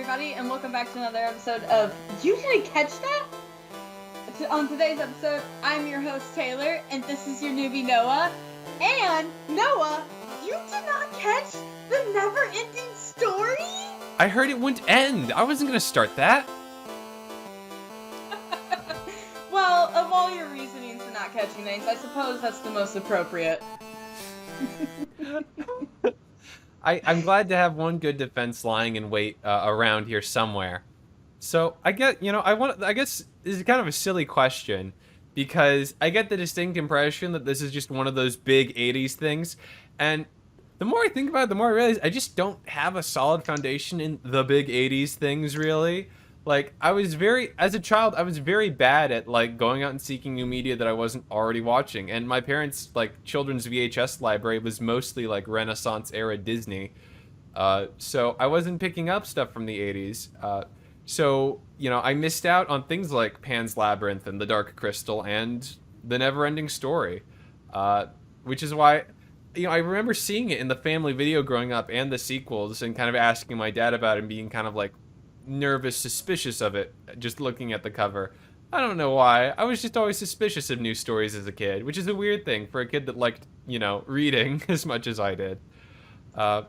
everybody, and welcome back to another episode of You Didn't Catch That? On today's episode, I'm your host, Taylor, and this is your newbie, Noah. And, Noah, you did not catch the Neverending Story? I heard it wouldn't end. I wasn't going to start that. Well, of all your reasonings for not catching things, I suppose that's the most appropriate. I'm glad to have one good defense lying in wait around here somewhere. So I guess this is kind of a silly question because I get the distinct impression that this is just one of those big 80s things. And the more I think about it, the more I realize I just don't have a solid foundation in the big 80s things, really. Like, as a child, I was very bad at, like, going out and seeking new media that I wasn't already watching. And my parents' like, children's VHS library was mostly, like, Renaissance-era Disney. So I wasn't picking up stuff from the 80s. So, I missed out on things like Pan's Labyrinth and The Dark Crystal and The Neverending Story. Which is why, I remember seeing it in the family video growing up and the sequels and kind of asking my dad about it and being kind of, like, nervous, suspicious of it, just looking at the cover. I don't know why. I was just always suspicious of new stories as a kid, which is a weird thing for a kid that liked, reading as much as I did. But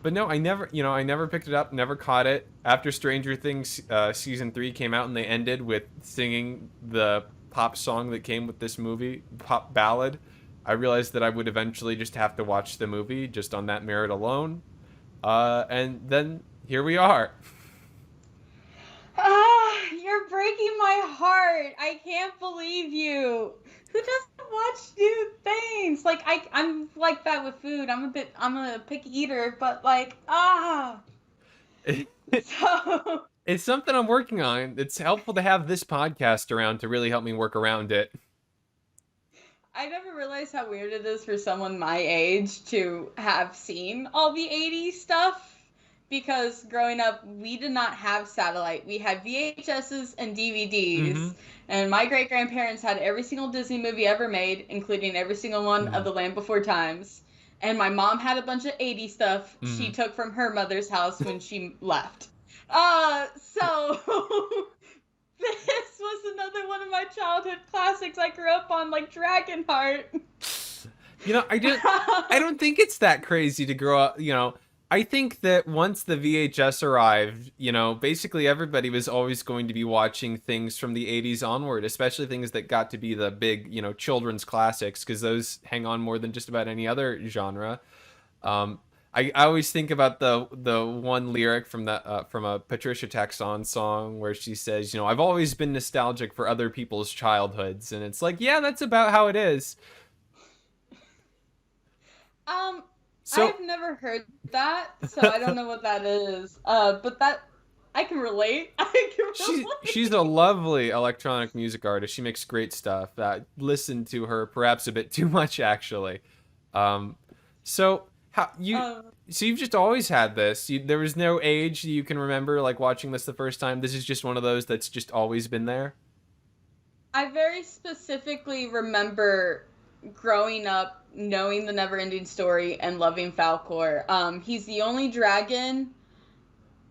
no, I never picked it up, never caught it. After Stranger Things season 3 came out and they ended with singing the pop song that came with this movie, pop ballad, I realized that I would eventually just have to watch the movie just on that merit alone. And then here we are. You're breaking my heart. I can't believe you. Who doesn't watch new things? Like, I'm like that with food. I'm a picky eater, but like, So. It's something I'm working on. It's helpful to have this podcast around to really help me work around it. I never realized how weird it is for someone my age to have seen all the 80s stuff. Because growing up, we did not have satellite. We had VHSs and DVDs. Mm-hmm. And my great-grandparents had every single Disney movie ever made, including every single one of The Land Before Times. And my mom had a bunch of 80s stuff she took from her mother's house when she left. So this was another one of my childhood classics I grew up on, like Dragonheart. I don't think it's that crazy to grow up, I think that once the VHS arrived, basically everybody was always going to be watching things from the 80s onward, especially things that got to be the big, children's classics, because those hang on more than just about any other genre. I always think about the one lyric from a Patricia Taxon song where she says, I've always been nostalgic for other people's childhoods. And it's like, yeah, that's about how it is. I've never heard that, so I don't know what that is. But that I can relate. She's a lovely electronic music artist. She makes great stuff. Listen to her perhaps a bit too much, actually. So you've just always had this. There was no age you can remember like watching this the first time. This is just one of those that's just always been there. I very specifically remember growing up knowing the Neverending Story and loving Falkor. He's the only dragon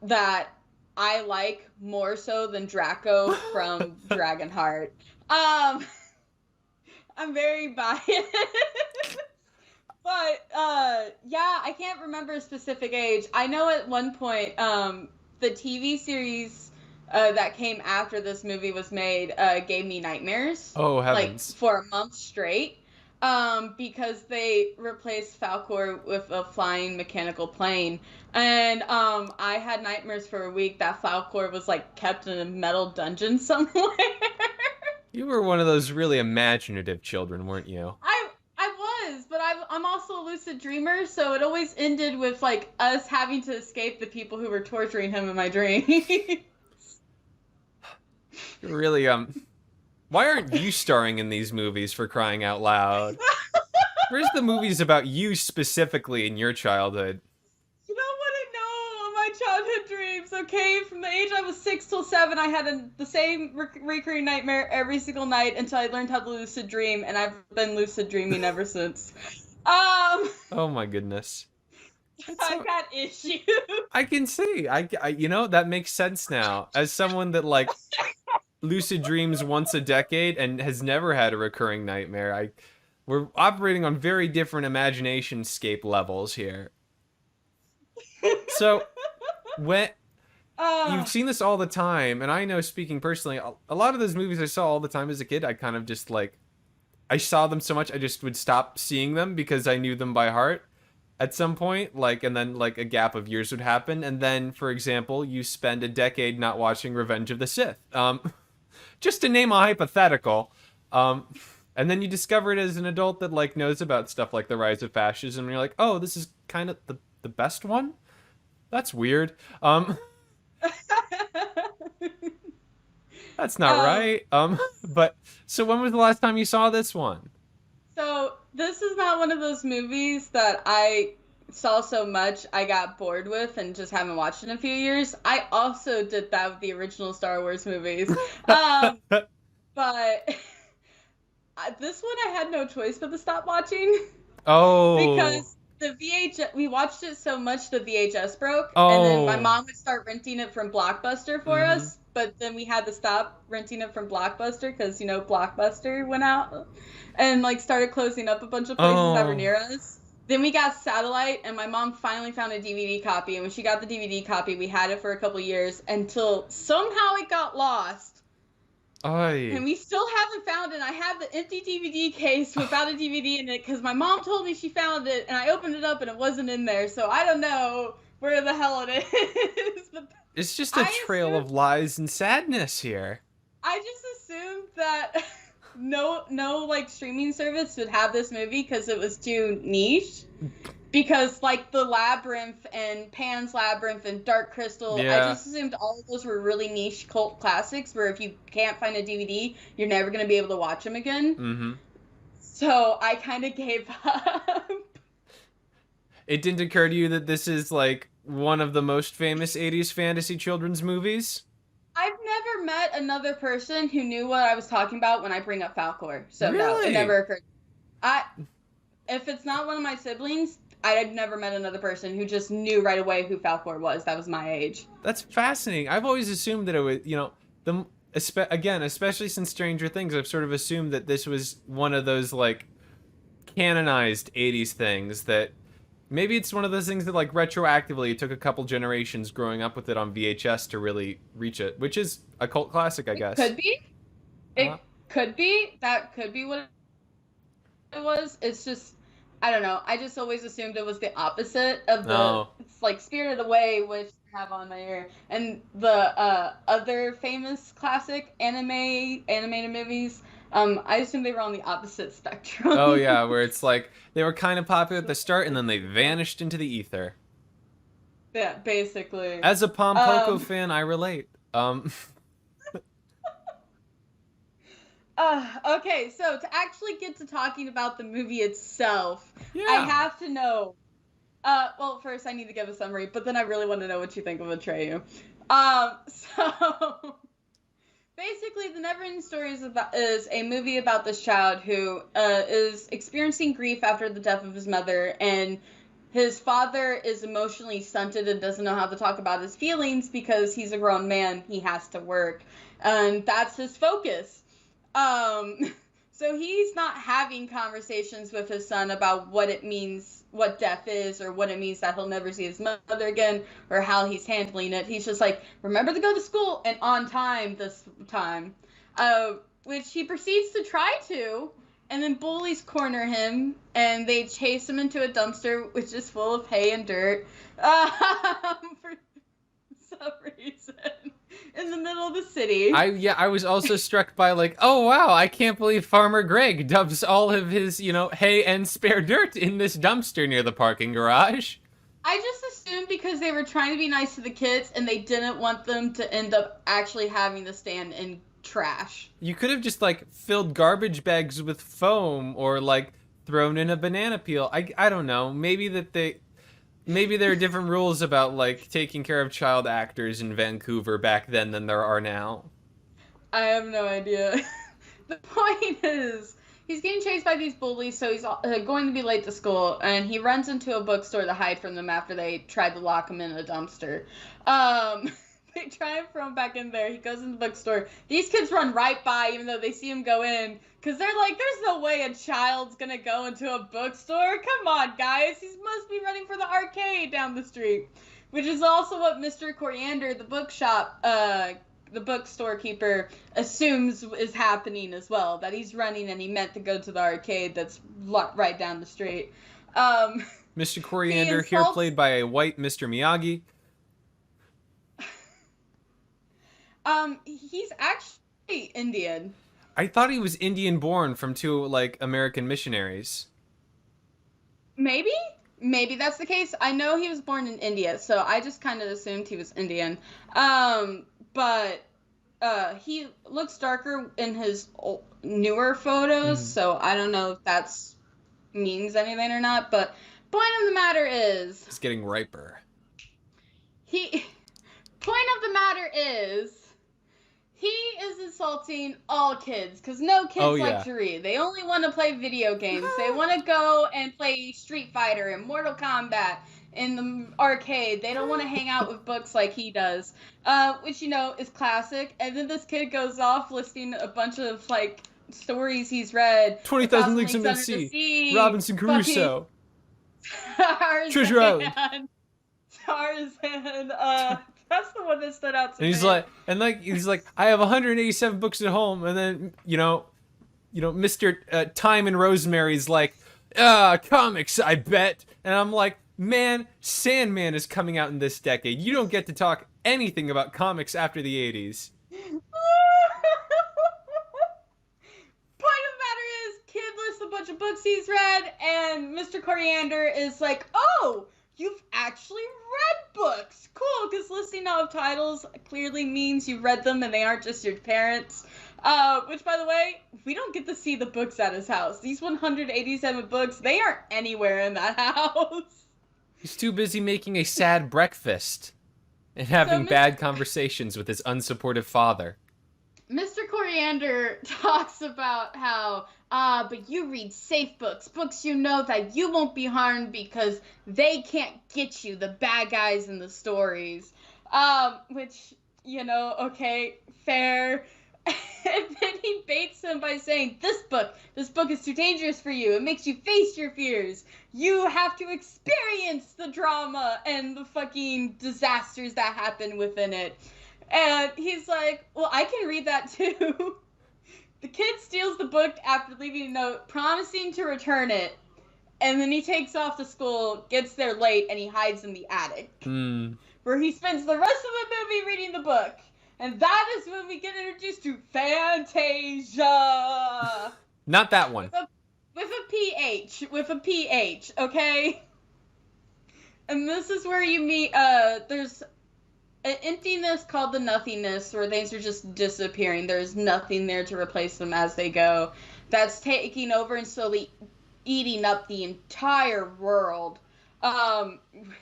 that I like more so than Draco from Dragonheart. I'm very biased. But, yeah, I can't remember a specific age. I know at one point, the TV series that came after this movie was made gave me nightmares. Oh, heavens. Like, for a month straight. Because they replaced Falkor with a flying mechanical plane. And I had nightmares for a week that Falkor was, like, kept in a metal dungeon somewhere. You were one of those really imaginative children, weren't you? I was, but I'm also a lucid dreamer, so it always ended with, like, us having to escape the people who were torturing him in my dreams. You're really, Why aren't you starring in these movies, for crying out loud? Where's the movies about you specifically in your childhood? You don't want to know my childhood dreams, okay? From the age I was 6 till 7, I had the same recurring nightmare every single night until I learned how to lucid dream, and I've been lucid dreaming ever since. Oh my goodness. I've got issues. I can see. You know, that makes sense now. As someone that like lucid dreams once a decade and has never had a recurring nightmare, we're operating on very different imagination scape levels here. So when you've seen this all the time, and I know, speaking personally, a lot of those movies I saw all the time as a kid, I kind of just like, I saw them so much I just would stop seeing them because I knew them by heart at some point, like, and then like a gap of years would happen, and then, for example, you spend a decade not watching Revenge of the Sith, just to name a hypothetical, and then you discover it as an adult that like knows about stuff like the rise of fascism, and you're like, oh, this is kind of the best one. That's weird. That's not right. But so when was the last time you saw this one? So this is not one of those movies that I saw so much I got bored with and just haven't watched in a few years. I also did that with the original Star Wars movies. But this one I had no choice but to stop watching. Oh. Because the VHS, we watched it so much the VHS broke, and then my mom would start renting it from Blockbuster for us, but then we had to stop renting it from Blockbuster because, you know, Blockbuster went out and like started closing up a bunch of places that were near us. Then we got Satellite, and my mom finally found a DVD copy, and when she got the DVD copy, we had it for a couple years until somehow it got lost. Aye. And we still haven't found it. I have the empty DVD case without a DVD in it because my mom told me she found it, and I opened it up and it wasn't in there. So I don't know where the hell it is. But it's just a trail of lies and sadness here. I just assumed that no like streaming service would have this movie because it was too niche. Because, like, the Labyrinth and Pan's Labyrinth and Dark Crystal, I just assumed all of those were really niche cult classics where if you can't find a DVD, you're never going to be able to watch them again. So I kind of gave up. It didn't occur to you that this is, like, one of the most famous 80s fantasy children's movies? I've never met another person who knew what I was talking about when I bring up Falcor. So, no, it never occurred. If it's not one of my siblings, I had never met another person who just knew right away who Falcor was. That was my age. That's fascinating. I've always assumed that it was, you know, again, especially since Stranger Things, I've sort of assumed that this was one of those, like, canonized 80s things that maybe it's one of those things that, like, retroactively it took a couple generations growing up with it on VHS to really reach it, which is a cult classic, I guess. Could be. It could be. That could be what it was. It's just, I don't know. I just always assumed it was the opposite of the, it's like Spirited Away, which I have on my ear, and the other famous classic animated movies. I assumed they were on the opposite spectrum. Oh yeah, where it's like they were kind of popular at the start and then they vanished into the ether. Yeah, basically. As a Pompoko fan, I relate. Okay, so to actually get to talking about the movie itself, I have to know. Well, first I need to give a summary, but then I really want to know what you think of Atreyu. So basically, the Neverending Story is a movie about this child who is experiencing grief after the death of his mother, and his father is emotionally stunted and doesn't know how to talk about his feelings because he's a grown man. He has to work, and that's his focus. So he's not having conversations with his son about what it means, what death is, or what it means that he'll never see his mother again, or how he's handling it. He's just like, remember to go to school and on time this time, which he proceeds to try to, and then bullies corner him, and they chase him into a dumpster, which is full of hay and dirt, for some reason. In the middle of the city. I was also struck by like, oh wow, I can't believe Farmer Greg dumps all of his, you know, hay and spare dirt in this dumpster near the parking garage. I just assumed because they were trying to be nice to the kids and they didn't want them to end up actually having to stand in trash. You could have just like filled garbage bags with foam or like thrown in a banana peel. I don't know. Maybe there are different rules about, like, taking care of child actors in Vancouver back then than there are now. I have no idea. The point is, he's getting chased by these bullies, so he's going to be late to school, and he runs into a bookstore to hide from them after they tried to lock him in a dumpster. They try and throw him back in there. He goes in the bookstore. These kids run right by, even though they see him go in, because they're like, there's no way a child's gonna go into a bookstore. Come on, guys. He must be running for the arcade down the street. Which is also what Mr. Coriander, the bookstore keeper, assumes is happening as well. That he's running and he meant to go to the arcade that's right down the street. Mr. Coriander, here played by a white Mr. Miyagi. He's actually Indian. I thought he was Indian-born from two, like, American missionaries. Maybe that's the case. I know he was born in India, so I just kind of assumed he was Indian. But he looks darker in his newer photos, so I don't know if that's means anything or not. But point of the matter is, he's getting riper. Point of the matter is, he is insulting all kids, because no kids like to read. They only want to play video games. They want to go and play Street Fighter and Mortal Kombat in the arcade. They don't want to hang out with books like he does, which, you know, is classic. And then this kid goes off listing a bunch of, like, stories he's read. 20,000 Leagues Under the Sea, Robinson Crusoe, Treasure Island. Tarzan, that's the one that stood out to me. And he's like, I have 187 books at home, and then Mr. Time and Rosemary's like, comics, I bet. And I'm like, man, Sandman is coming out in this decade. You don't get to talk anything about comics after the 80s. Point of the matter is, kid lists a bunch of books he's read, and Mr. Coriander is like, oh, you've actually read books. Cool, because listing out titles clearly means you read them and they aren't just your parents. Which, by the way, we don't get to see the books at his house. These 187 books, they aren't anywhere in that house. He's too busy making a sad breakfast and having bad conversations with his unsupportive father. Mr. Coriander talks about how, but you read safe books. Books you know that you won't be harmed because they can't get you, the bad guys in the stories. Which, you know, okay, fair. And then he baits him by saying, this book is too dangerous for you. It makes you face your fears. You have to experience the drama and the fucking disasters that happen within it. And he's like, well, I can read that too. The kid steals the book after leaving a note, promising to return it. And then he takes off to school, gets there late, and he hides in the attic. Where he spends the rest of the movie reading the book. And that is when we get introduced to Fantasia. Not that one. With a PH, okay? And this is where you meet, there's an emptiness called the nothingness, where things are just disappearing. There's nothing there to replace them as they go. That's taking over and slowly eating up the entire world.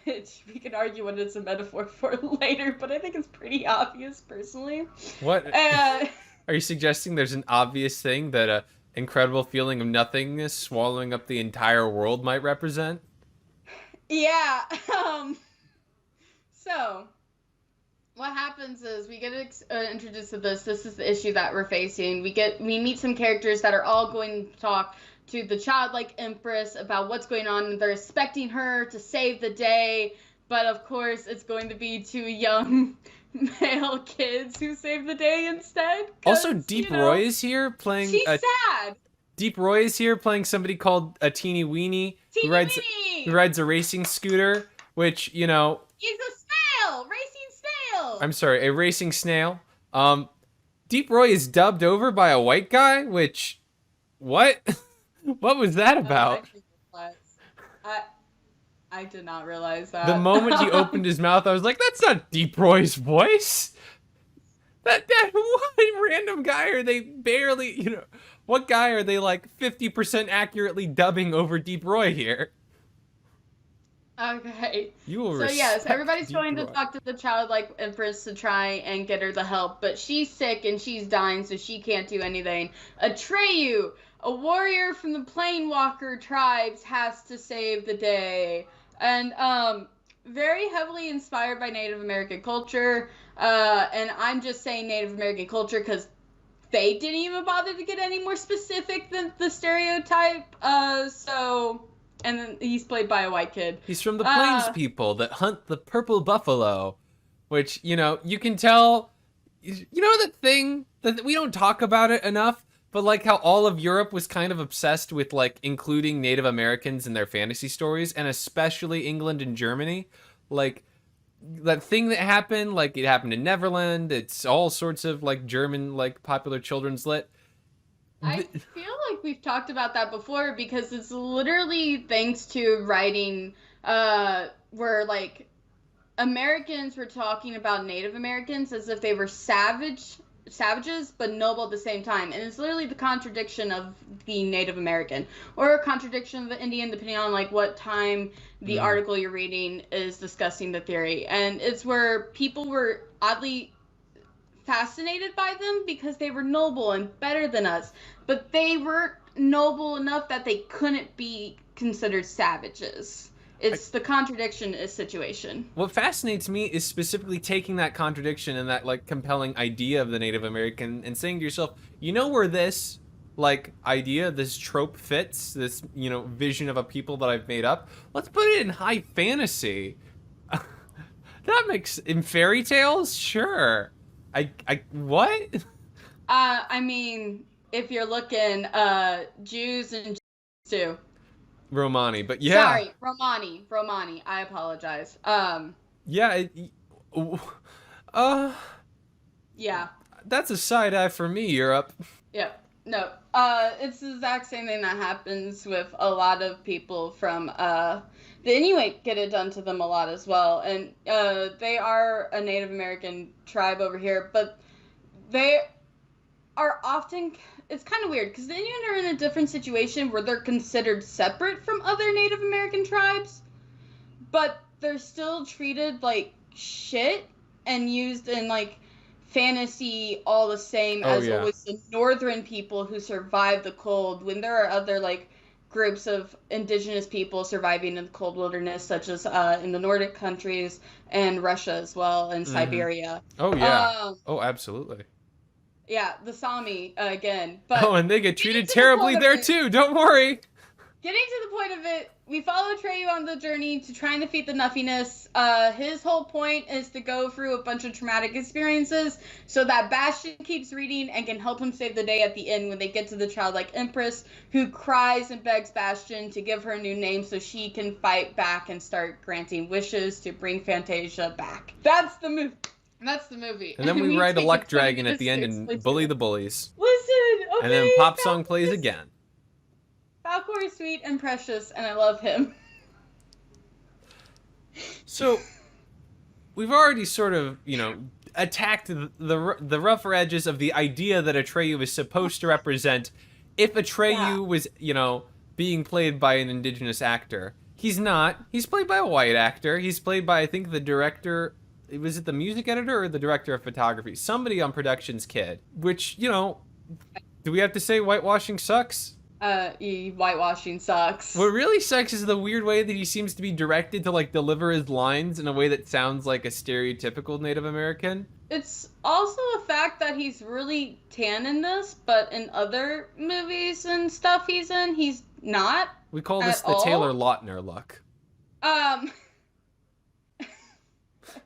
Which we can argue what it's a metaphor for later, but I think it's pretty obvious, personally. What? Are you suggesting there's an obvious thing that a incredible feeling of nothingness swallowing up the entire world might represent? Yeah. So, what happens is we get introduced to this. This is the issue that we're facing. We meet some characters that are all going to talk to the childlike empress about what's going on, and they're expecting her to save the day, but of course it's going to be two young male kids who save the day instead. Also, Deep Roy is here playing. She's sad. Deep Roy is here playing somebody called a Teeny Weenie, who rides a racing scooter, which, you know. He's a snail, racing snail. I'm sorry, a racing snail. Deep Roy is dubbed over by a white guy, which, what? What was that about? I did not realize that. The moment he opened his mouth, I was like, that's not Deep Roy's voice. That what random guy are they barely, you know, what guy are they like 50% accurately dubbing over Deep Roy here? Okay. You will so yes, everybody's Deep going Roy. to talk to the childlike empress to try and get her the help, but she's sick and she's dying, so she can't do anything. Atreyu, a warrior from the Planewalker tribes has to save the day. And very heavily inspired by Native American culture. And I'm just saying Native American culture because they didn't even bother to get any more specific than the stereotype. And then he's played by a white kid. He's from the Plains people that hunt the purple buffalo, which, you know, you can tell, you know, the thing that we don't talk about it enough, but like how all of Europe was kind of obsessed with like including Native Americans in their fantasy stories, and especially England and Germany. Like that thing that happened, like it happened in Neverland. It's all sorts of like German, like popular children's lit. I feel like we've talked about that before because it's literally thanks to writing where like Americans were talking about Native Americans as if they were savages but noble at the same time, and it's literally the contradiction of the Native American or a contradiction of the Indian, depending on like what time the article you're reading is discussing the theory. And it's where people were oddly fascinated by them because they were noble and better than us, but they were noble enough that they couldn't be considered savages. It's the contradiction is situation. What fascinates me is specifically taking that contradiction and that like compelling idea of the Native American and saying to yourself, you know where this like idea, this trope fits, this, you know, vision of a people that I've made up? Let's put it in high fantasy. That makes, in fairy tales? Sure. What? I mean, if you're looking, Jews and too. Romani, but yeah. Sorry, Romani. I apologize. Yeah. Yeah. That's a side eye for me, Europe. Yep. No. It's the exact same thing that happens with a lot of people from the Inuit get it done to them a lot as well. And they are a Native American tribe over here, but they are often, it's kind of weird because the Inuit are in a different situation where they're considered separate from other Native American tribes, but they're still treated like shit and used in like fantasy all the same as always the northern people who survive the cold, when there are other like groups of indigenous people surviving in the cold wilderness, such as in the Nordic countries and Russia as well, and Siberia. Oh yeah. Oh, absolutely. Yeah, the Sami again. But and they get treated terribly there too. Don't worry. Getting to the point of it, we follow Atreyu on the journey to try and defeat the nuffiness. His whole point is to go through a bunch of traumatic experiences so that Bastion keeps reading and can help him save the day at the end when they get to the childlike Empress, who cries and begs Bastion to give her a new name so she can fight back and start granting wishes to bring Fantasia back. That's the movie. That's the movie. And then we ride a luck dragon at the end and bully the bullies. Listen, okay. And then pop song plays again. Falcor is sweet and precious, and I love him. So, we've already sort of, you know, attacked the rougher edges of the idea that Atreyu is supposed to represent if Atreyu was, you know, being played by an indigenous actor. He's not. He's played by a white actor. He's played by, I think, the director... Was it the music editor or the director of photography? Somebody on production's kid. Which, you know, do we have to say whitewashing sucks? Whitewashing sucks. What really sucks is the weird way that he seems to be directed to, like, deliver his lines in a way that sounds like a stereotypical Native American. It's also a fact that he's really tan in this, but in other movies and stuff he's in, he's not. We call this the Taylor Lautner look. I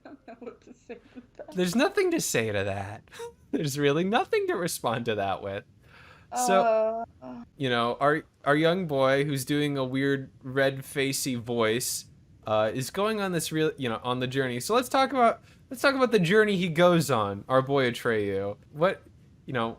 don't know what to say to that. There's nothing to say to that. There's really nothing to respond to that with. So, you know, our young boy who's doing a weird red facey voice is going on this real, you know, on the journey. So let's talk about the journey he goes on. Our boy Atreyu. What, you know,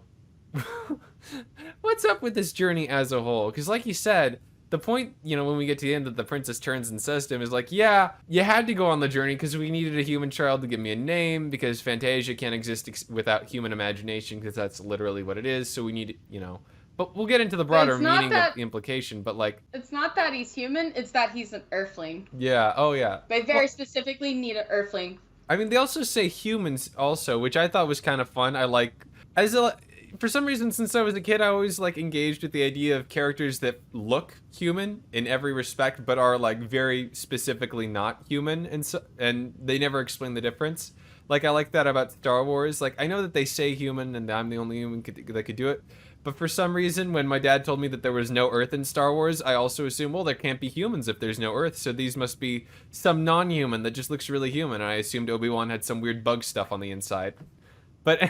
what's up with this journey as a whole? Because like you said, the point, you know, when we get to the end that the princess turns and says to him is like, yeah, you had to go on the journey because we needed a human child to give me a name, because Fantasia can't exist without human imagination, because that's literally what it is. So we need, you know, but we'll get into the broader meaning of the implication. But like, it's not that he's human, it's that he's an earthling. Yeah. Oh yeah. They very specifically need an earthling. I mean, they also say humans also, which I thought was kind of fun. I like, as a, for some reason, since I was a kid, I always like engaged with the idea of characters that look human in every respect, but are like very specifically not human, and they never explain the difference. Like I like that about Star Wars. Like I know that they say human, and I'm the only human that could do it. But for some reason, when my dad told me that there was no Earth in Star Wars, I also assumed, well, there can't be humans if there's no Earth, so these must be some non-human that just looks really human. And I assumed Obi-Wan had some weird bug stuff on the inside. But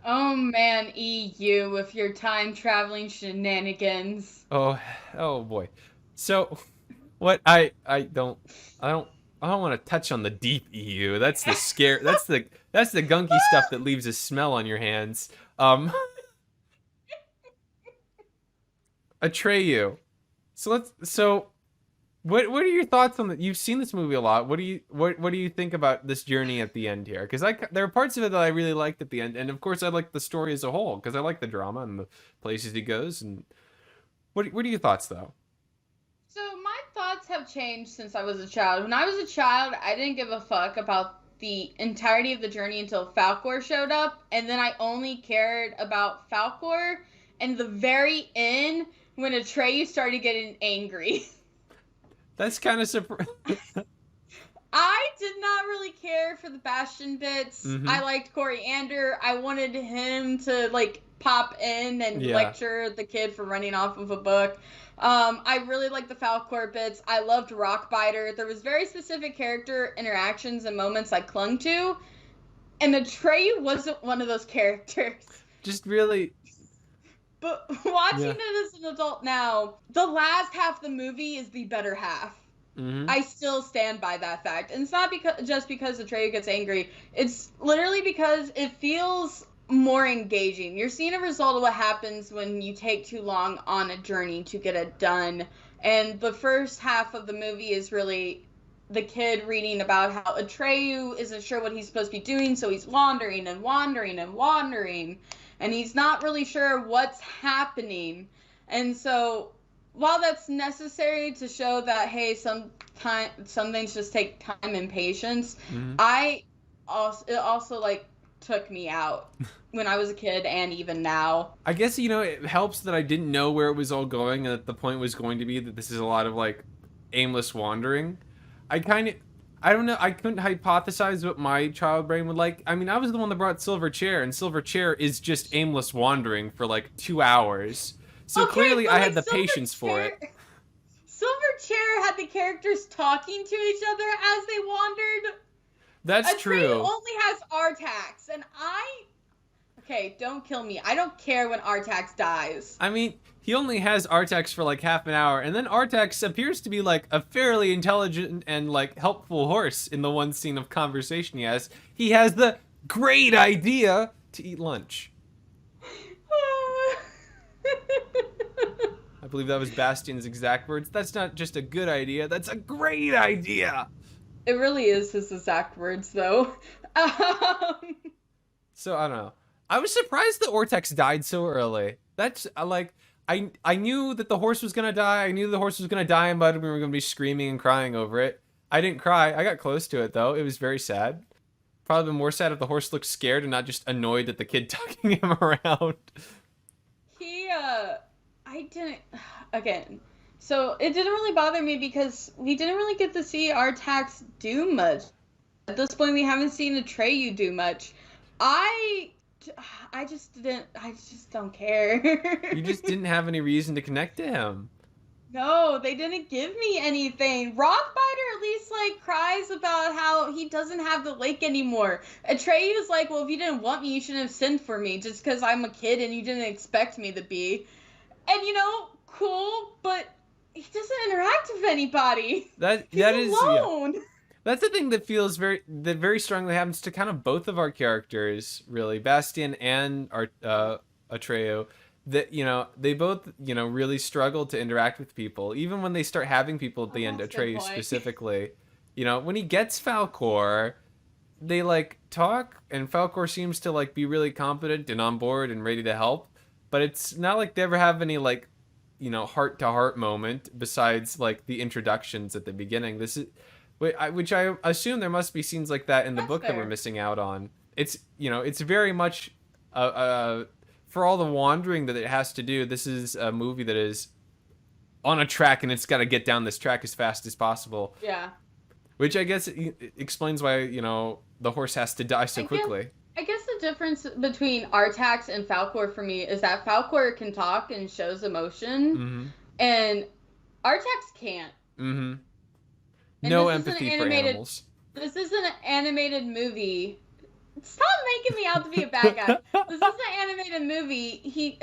Oh man, EU with your time traveling shenanigans. oh boy. So what I don't want to touch on the deep EU. That's the scare. That's the gunky stuff that leaves a smell on your hands. Atreyu. So what are your thoughts on that? You've seen this movie a lot. What do you think about this journey at the end here? Because there are parts of it that I really liked at the end, and of course I like the story as a whole because I like the drama and the places he goes. And what are your thoughts though? So my thoughts have changed since I was a child. When I was a child, I didn't give a fuck about the entirety of the journey until Falkor showed up, and then I only cared about Falkor and the very end when Atreyu started getting angry. That's kind of surprising. I did not really care for the Bastion bits. Mm-hmm. I liked Coriander. I wanted him to like pop in and lecture the kid for running off of a book. I really liked the Falkor bits. I loved Rockbiter. There was very specific character interactions and moments I clung to, and Atreyu wasn't one of those characters. Just really. But watching it as an adult now, the last half of the movie is the better half. Mm-hmm. I still stand by that fact. And it's not just because Atreyu gets angry. It's literally because it feels more engaging. You're seeing a result of what happens when you take too long on a journey to get it done. And the first half of the movie is really the kid reading about how Atreyu isn't sure what he's supposed to be doing, so he's wandering and wandering and wandering. And he's not really sure what's happening. And so, while that's necessary to show that, hey, some things just take time and patience, mm-hmm. It also, like, took me out when I was a kid and even now. I guess, it helps that I didn't know where it was all going and that the point was going to be that this is a lot of, like, aimless wandering. I don't know. I couldn't hypothesize what my child brain would like. I mean, I was the one that brought Silver Chair, and Silver Chair is just aimless wandering for like 2 hours. So okay, clearly I had the Silver patience for it. Silver Chair had the characters talking to each other as they wandered. That's true. Atreyu only has Artax, and okay, don't kill me. I don't care when Artax dies. I mean, he only has Artax for like half an hour, and then Artax appears to be like a fairly intelligent and like helpful horse in the one scene of conversation he has. He has the great idea to eat lunch. I believe that was Bastian's exact words. That's not just a good idea, that's a great idea. It really is his exact words, though. So, I don't know. I was surprised that Artax died so early. That's, like, I knew that the horse was gonna die. I knew the horse was gonna die in mud and we were gonna be screaming and crying over it. I didn't cry. I got close to it, though. It was very sad. Probably been more sad if the horse looked scared and not just annoyed at the kid tugging him around. I didn't, again, so it didn't really bother me because we didn't really get to see Artax do much. At this point, we haven't seen Atreyu do much. I just don't care. You just didn't have any reason to connect to him. No, they didn't give me anything. Rockbiter at least, like, cries about how he doesn't have the lake anymore. Atreyu's like, well, if you didn't want me, you shouldn't have sent for me just because I'm a kid and you didn't expect me to be. And, cool, but he doesn't interact with anybody. He's alone. Yeah. That's the thing that feels very strongly happens to kind of both of our characters, really, Bastian and Atreyu. That they both really struggle to interact with people, even when they start having people at the end. Atreyu specifically, when he gets Falkor, they like talk, and Falkor seems to like be really competent and on board and ready to help. But it's not like they ever have any like heart-to-heart moment besides like the introductions at the beginning. This is which I assume there must be scenes like that in the book that we're missing out on. It's it's very much a for all the wandering that it has to do, this is a movie that is on a track and it's got to get down this track as fast as possible. Yeah. Which I guess it explains why, the horse has to die so quickly. I guess the difference between Artax and Falkor for me is that Falkor can talk and shows emotion, and Artax can't. Mm-hmm. No empathy for animals. This is an animated movie. Stop making me out to be a bad guy. This is an animated movie.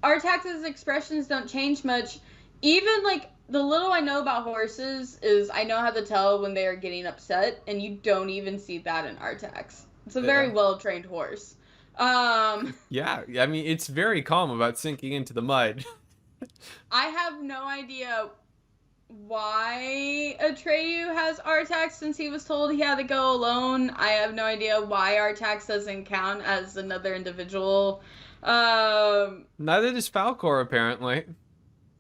Artax's expressions don't change much. Even, like, the little I know about horses is I know how to tell when they are getting upset, and you don't even see that in Artax. It's a very well-trained horse. Yeah, I mean, it's very calm about sinking into the mud. I have no idea why Atreyu has Artax since he was told he had to go alone. I have no idea why Artax doesn't count as another individual. Neither does Falkor, apparently.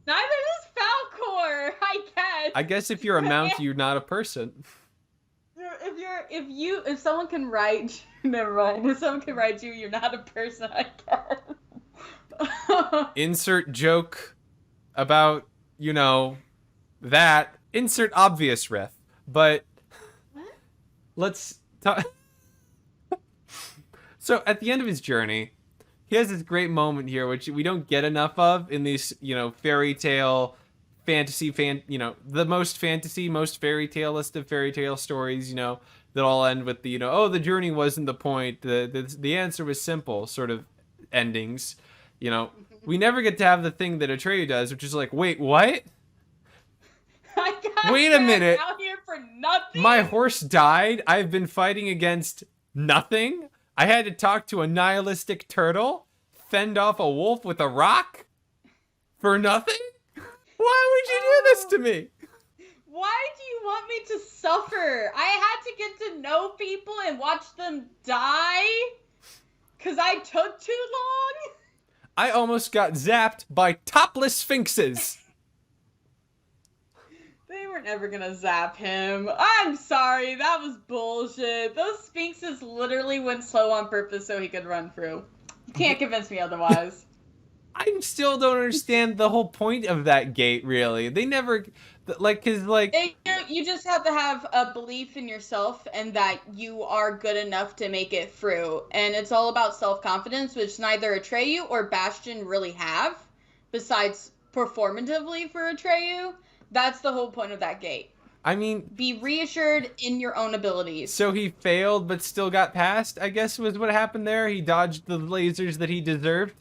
Neither does Falkor, I guess. I guess if you're a mount, you're not a person. If someone can write, never mind. If someone can write you, you're not a person, I guess. Insert joke about, that. Insert obvious riff. But What? Let's talk. So at the end of his journey, he has this great moment here, which we don't get enough of in these, fairy tale, fantasy, the most fantasy, most fairy tale-ist of fairy tale stories, that all end with the, the journey wasn't the point, the answer was simple sort of endings. We never get to have the thing that Atreyu does, which is like, wait, what? Wait a minute. Out here for nothing. My horse died. I've been fighting against nothing. I had to talk to a nihilistic turtle, fend off a wolf with a rock for nothing? Why would you do this to me? Why do you want me to suffer? I had to get to know people and watch them die? Because I took too long? I almost got zapped by topless sphinxes. They were never gonna zap him. I'm sorry, that was bullshit. Those sphinxes literally went slow on purpose so he could run through. You can't convince me otherwise. I still don't understand the whole point of that gate, really. They never, You just have to have a belief in yourself and that you are good enough to make it through. And it's all about self-confidence, which neither Atreyu or Bastion really have, besides performatively for Atreyu. That's the whole point of that gate. I mean, be reassured in your own abilities. So he failed but still got past, I guess was what happened there. He dodged the lasers that he deserved.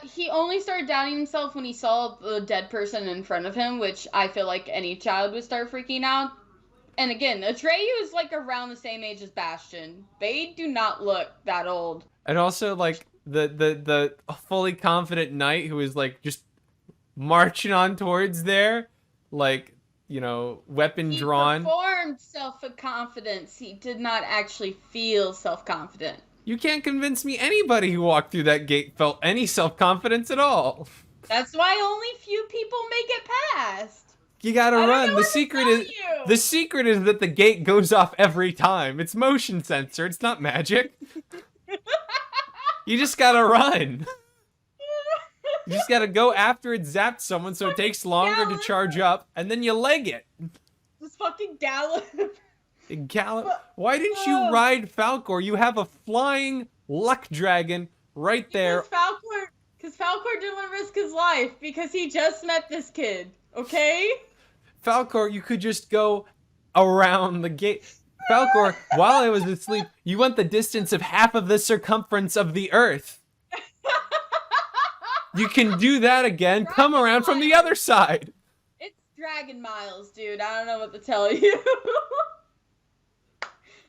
He only started doubting himself when he saw the dead person in front of him, which I feel like any child would start freaking out. And again, Atreyu is like around the same age as Bastion. They do not look that old. And also like the fully confident knight who is like just marching on towards there, like, weapon drawn. He performed self-confidence. He did not actually feel self-confident. You can't convince me anybody who walked through that gate felt any self-confidence at all. That's why only few people make it past. You gotta run. The secret is that the gate goes off every time. It's motion sensor. It's not magic. You just gotta run. You just gotta go after it zapped someone so it takes longer to charge up, and then you leg it. Just fucking gallop. Gallop? Why didn't you ride Falkor? You have a flying luck dragon right there. Because Falkor didn't want to risk his life because he just met this kid, okay? Falkor, you could just go around the gate. Falkor, while I was asleep, you went the distance of half of the circumference of the Earth. You can do that again. Come around from the other side. It's dragon miles, dude. I don't know what to tell you.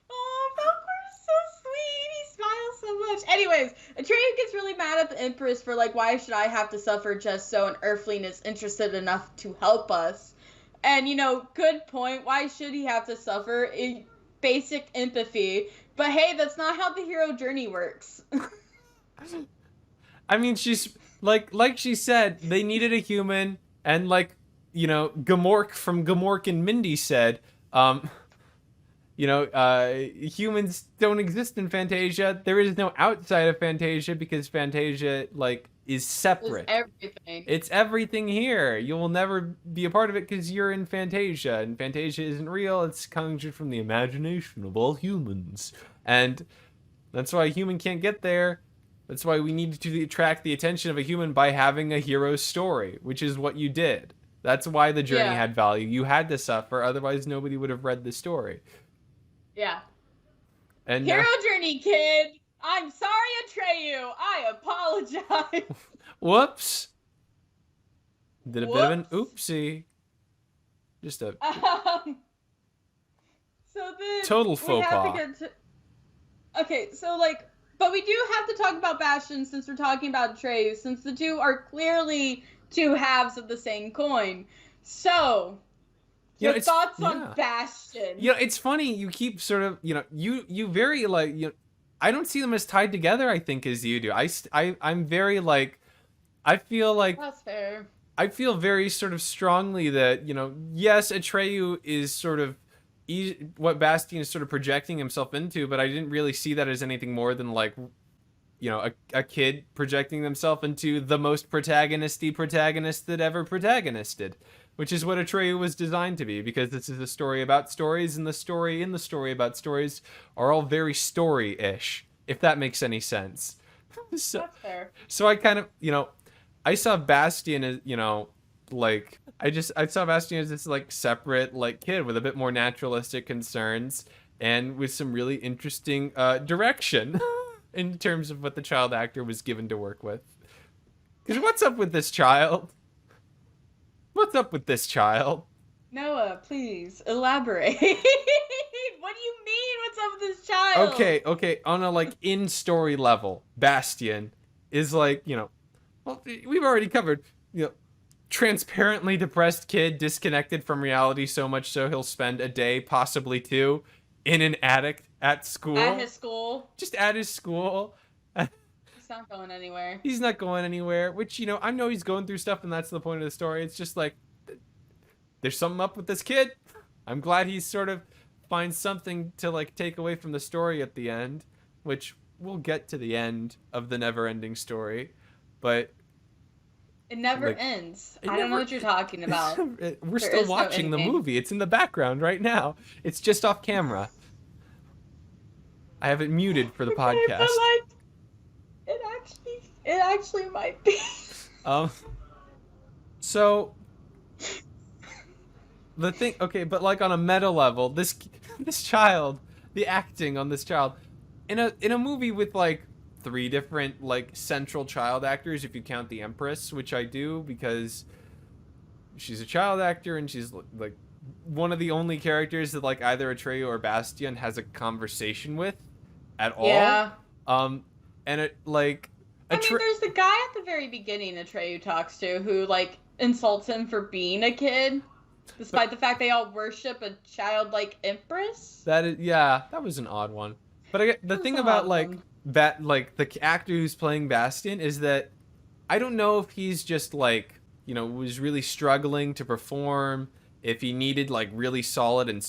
Oh, Falkor is so sweet. He smiles so much. Anyways, Atreyu gets really mad at the Empress for, like, why should I have to suffer just so an Earthling is interested enough to help us? And, good point. Why should he have to suffer? Basic empathy. But hey, that's not how the hero journey works. I mean, she's... Like she said, they needed a human, and Gamork from Gamork and Mindy said, humans don't exist in Fantasia. There is no outside of Fantasia because Fantasia like is separate. It's everything. It's everything here. You will never be a part of it because you're in Fantasia, and Fantasia isn't real. It's conjured from the imagination of all humans, and that's why a human can't get there. That's why we need to attract the attention of a human by having a hero story, which is what you did. That's why the journey had value. You had to suffer, otherwise nobody would have read the story. Yeah. And hero journey, kid. I'm sorry, Atreyu. I apologize. Whoops. Did a bit of an oopsie. Just a so then total faux pas. Okay, so like, but we do have to talk about Bastion since we're talking about Atreyu, since the two are clearly two halves of the same coin. So, your thoughts on Bastion? It's funny. You keep sort of, you very like, I don't see them as tied together, I think, as you do. I'm very like, I feel like that's fair. I feel very sort of strongly that, yes, Atreyu is sort of what Bastion is sort of projecting himself into, but I didn't really see that as anything more than like, a kid projecting themselves into the most protagonist that ever protagonisted, which is what Atreyu was designed to be, because this is a story about stories, and the story in the story about stories are all very story-ish, if that makes any sense. So, that's fair. So I kind of, I saw Bastion as, like, I saw Bastion as this, like, separate, like, kid with a bit more naturalistic concerns and with some really interesting direction in terms of what the child actor was given to work with. Because what's up with this child? What's up with this child? Noah, please elaborate. What do you mean, what's up with this child? Okay. On a, like, in-story level, Bastion is, like, well, we've already covered, transparently depressed kid, disconnected from reality so much so he'll spend a day, possibly two, in an attic at school. At his school. Just at his school. He's not going anywhere. He's not going anywhere, which, I know he's going through stuff, and that's the point of the story. It's just like, there's something up with this kid. I'm glad he sort of finds something to, like, take away from the story at the end, which we'll get to the end of the Neverending Story, but it never ends. I don't know what you're talking about. We're still watching the movie. It's in the background right now. It's just off camera. I have it muted for the podcast. But like, it actually might be. So the thing, okay, but like on a meta level, this child, the acting on this child, in a movie with like 3 different like central child actors, if you count the Empress, which I do because she's a child actor and she's like one of the only characters that like either Atreyu or Bastion has a conversation with at all. Yeah. And it like I mean, there's the guy at the very beginning Atreyu talks to who like insults him for being a kid, despite the fact they all worship a childlike Empress. That was an odd one. But the thing about like the actor who's playing Bastion is that I don't know if he's just like, was really struggling to perform, if he needed like really solid and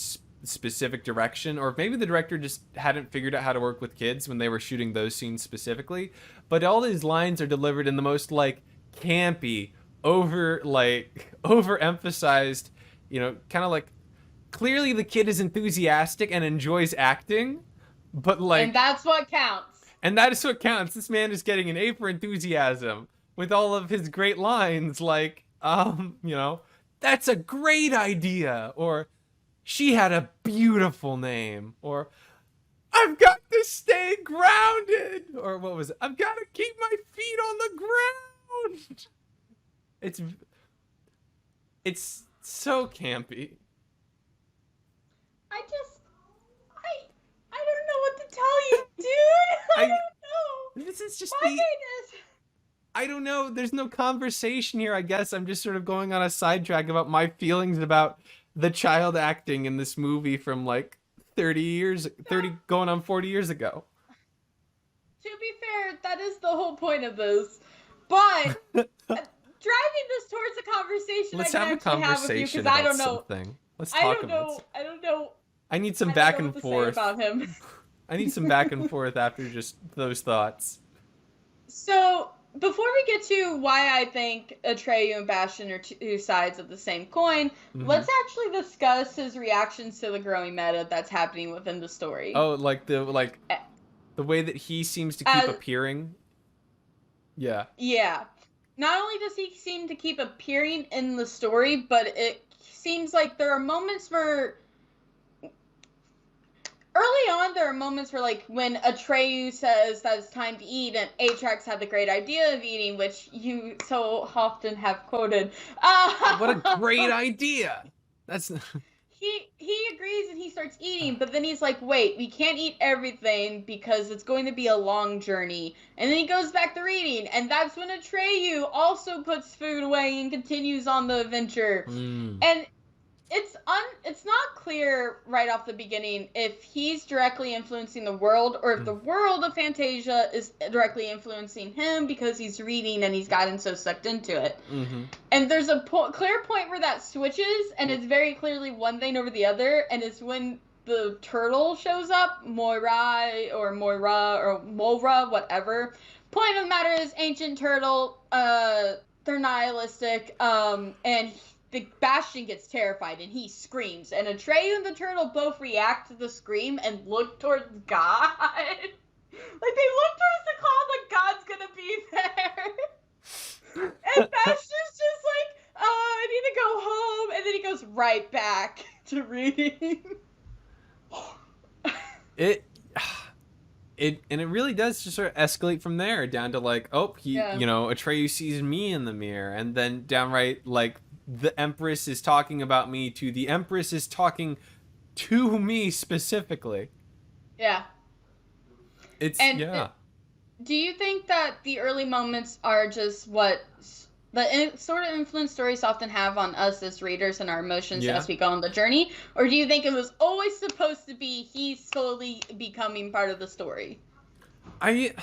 specific direction, or if maybe the director just hadn't figured out how to work with kids when they were shooting those scenes specifically. But all these lines are delivered in the most like campy, overemphasized, kind of like clearly the kid is enthusiastic and enjoys acting, but like, and that's what counts. And that is what counts. This man is getting an A for enthusiasm with all of his great lines like, that's a great idea, or she had a beautiful name, or I've got to stay grounded, or what was it? I've got to keep my feet on the ground. It's so campy. I don't know what to tell you, dude. I don't know. This is just I don't know. There's no conversation here, I guess. I'm just sort of going on a sidetrack about my feelings about the child acting in this movie from like 30 going on 40 years ago. To be fair, that is the whole point of this. But driving this towards a conversation, let's I can have a conversation have with you, about I don't know. something. Let's talk about I don't know. I need some I back don't know and what to say forth. about him. I need some back and forth after just those thoughts. So, before we get to why I think Atreyu and Bastion are two sides of the same coin, let's actually discuss his reactions to the growing meta that's happening within the story. Oh, like the way that he seems to keep appearing. Yeah. Yeah. Not only does he seem to keep appearing in the story, but it seems like there are moments where early on, there are moments where, like, when Atreyu says that it's time to eat, and Atrax had the great idea of eating, which you so often have quoted. What a great idea! That's... He agrees and he starts eating, but then he's like, wait, we can't eat everything because it's going to be a long journey. And then he goes back to reading, and that's when Atreyu also puts food away and continues on the adventure. And it's not clear right off the beginning if he's directly influencing the world or if the world of Fantasia is directly influencing him because he's reading and he's gotten so sucked into it. And there's a clear point where that switches, and it's very clearly one thing over the other, and it's when the turtle shows up, Moira or Mora, whatever. Point of the matter is, ancient turtle, they're nihilistic, and the Bastion gets terrified and he screams, and Atreyu and the turtle both react to the scream and look towards God. Like, they look towards the cloud like God's gonna be there. And Bastion's just like, oh, I need to go home, and then he goes right back to reading. It really does just sort of escalate from there down to like, oh, Atreyu sees me in the mirror, and then downright like, the Empress is talking about me to the Empress is talking to me specifically. Yeah. Yeah. Do you think that the early moments are just what the sort of influence stories often have on us as readers and our emotions as we go on the journey? Or do you think it was always supposed to be he's slowly becoming part of the story? I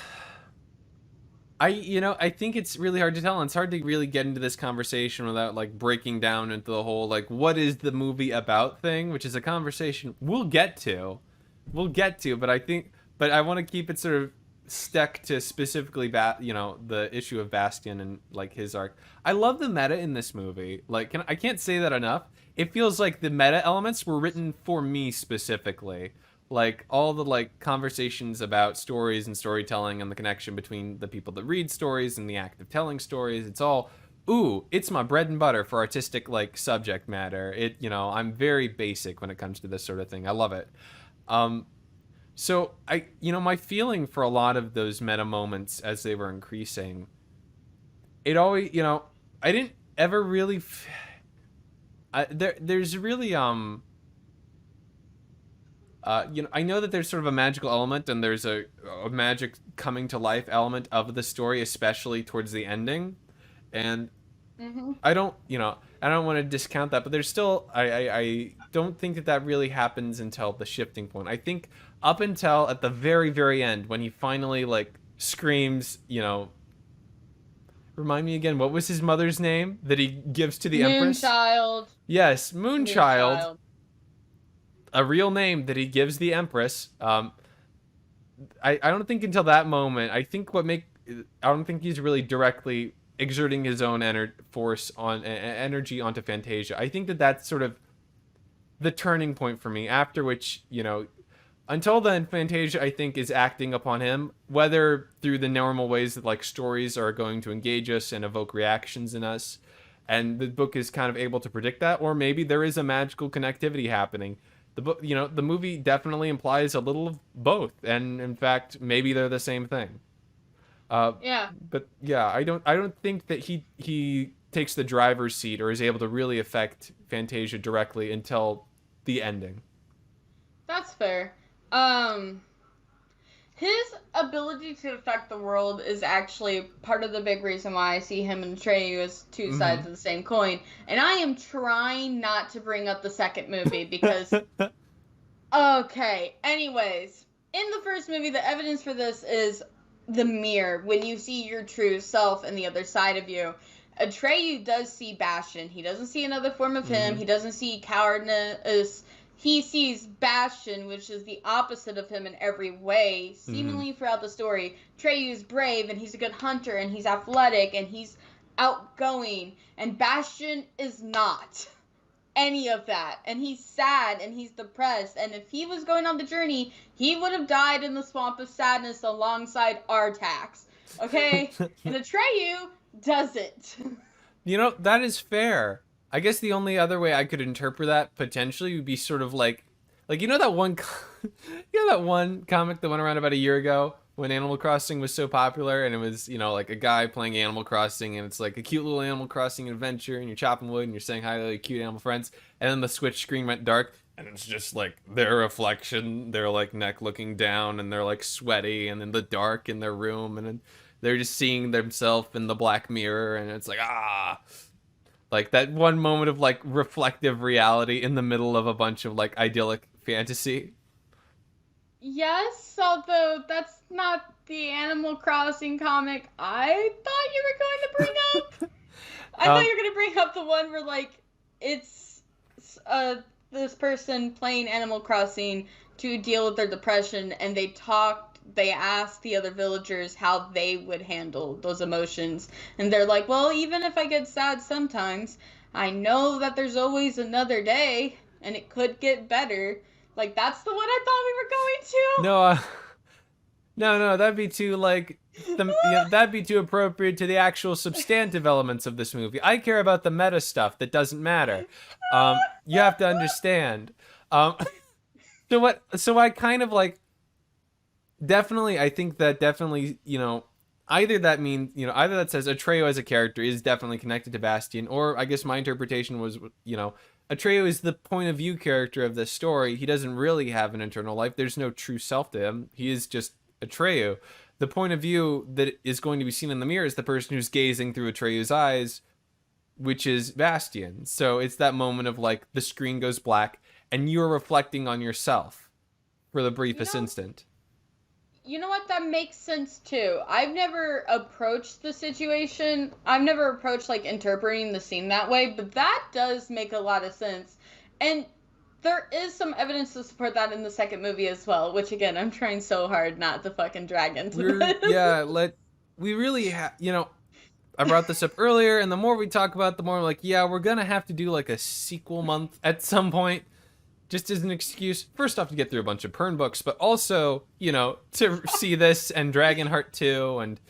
think it's really hard to tell, and it's hard to really get into this conversation without like breaking down into the whole like what is the movie about thing, which is a conversation we'll get to, but I want to keep it sort of stuck to specifically the issue of Bastion and like his arc. I love the meta in this movie. Like, I can't say that enough. It feels like the meta elements were written for me specifically. Like, all the, like, conversations about stories and storytelling and the connection between the people that read stories and the act of telling stories, it's all, ooh, it's my bread and butter for artistic, like, subject matter. I'm very basic when it comes to this sort of thing. I love it. So, my feeling for a lot of those meta moments as they were increasing, it always, I didn't ever really... there's really, I know that there's sort of a magical element and there's a magic coming to life element of the story, especially towards the ending. And I don't want to discount that, but there's still, I don't think that really happens until the shifting point. I think up until at the very, very end, when he finally, like, screams, remind me again, what was his mother's name that he gives to the Empress? Moonchild. Yes, Moonchild. A real name that he gives the Empress. I don't think until that moment. I don't think he's really directly exerting his own energy onto Fantasia. I think that's sort of the turning point for me. After which, until then, Fantasia, I think, is acting upon him, whether through the normal ways that like stories are going to engage us and evoke reactions in us, and the book is kind of able to predict that, or maybe there is a magical connectivity happening. The book, the movie definitely implies a little of both, and in fact, maybe they're the same thing. Yeah. But yeah, I don't think that he takes the driver's seat or is able to really affect Fantasia directly until the ending. That's fair. His ability to affect the world is actually part of the big reason why I see him and Atreyu as two sides of the same coin. And I am trying not to bring up the second movie because... Okay, anyways. In the first movie, the evidence for this is the mirror. When you see your true self and the other side of you. Atreyu does see Bastion. He doesn't see another form of him. He doesn't see cowardice. he sees Bastion, which is the opposite of him in every way, seemingly throughout the story. Atreyu's brave, and he's a good hunter, and he's athletic, and he's outgoing, and Bastion is not any of that, and he's sad, and he's depressed, and if he was going on the journey, he would have died in the swamp of sadness alongside Artax, okay? And Atreyu doesn't. You know, that is fair. I guess the only other way I could interpret that potentially would be sort of like you know that one you know that one comic that went around about a year ago when Animal Crossing was so popular, and it was, you know, like a guy playing Animal Crossing, and it's like a cute little Animal Crossing adventure, and you're chopping wood and you're saying hi to like cute animal friends, and then the Switch screen went dark, and it's just like their reflection, their like neck looking down, and they're like sweaty and in the dark in their room, and then they're just seeing themselves in the black mirror, and it's like, like that one moment of like reflective reality in the middle of a bunch of like idyllic fantasy. Yes, although that's not the Animal Crossing comic I thought you were going to bring up. I thought you were going to bring up the one where, like, it's this person playing Animal Crossing to deal with their depression, and they asked the other villagers how they would handle those emotions. And they're like, well, even if I get sad sometimes, I know that there's always another day, and it could get better. Like, that's the one I thought we were going to? No, that'd be too, like, that'd be too appropriate to the actual substantive elements of this movie. I care about the meta stuff that doesn't matter. You have to understand. So I kind of, like, definitely, I think that definitely, you know, either that says Atreyu as a character is definitely connected to Bastion, or I guess my interpretation was, you know, Atreyu is the point of view character of this story. He doesn't really have an internal life. There's no true self to him. He is just Atreyu. The point of view that is going to be seen in the mirror is the person who's gazing through Atreyu's eyes, which is Bastion. So it's that moment of like the screen goes black and you're reflecting on yourself for the briefest instant. You know what? That makes sense too. I've never approached the situation. I've never approached like interpreting the scene that way, but that does make a lot of sense. And there is some evidence to support that in the second movie as well, which again, I'm trying so hard not to fucking drag into this. Yeah, we really have, you know, I brought this up earlier, and the more we talk about it, the more I'm like, yeah, we're gonna have to do like a sequel month at some point. Just as an excuse, first off, to get through a bunch of Pern books, but also, you know, to see this and Dragonheart 2, and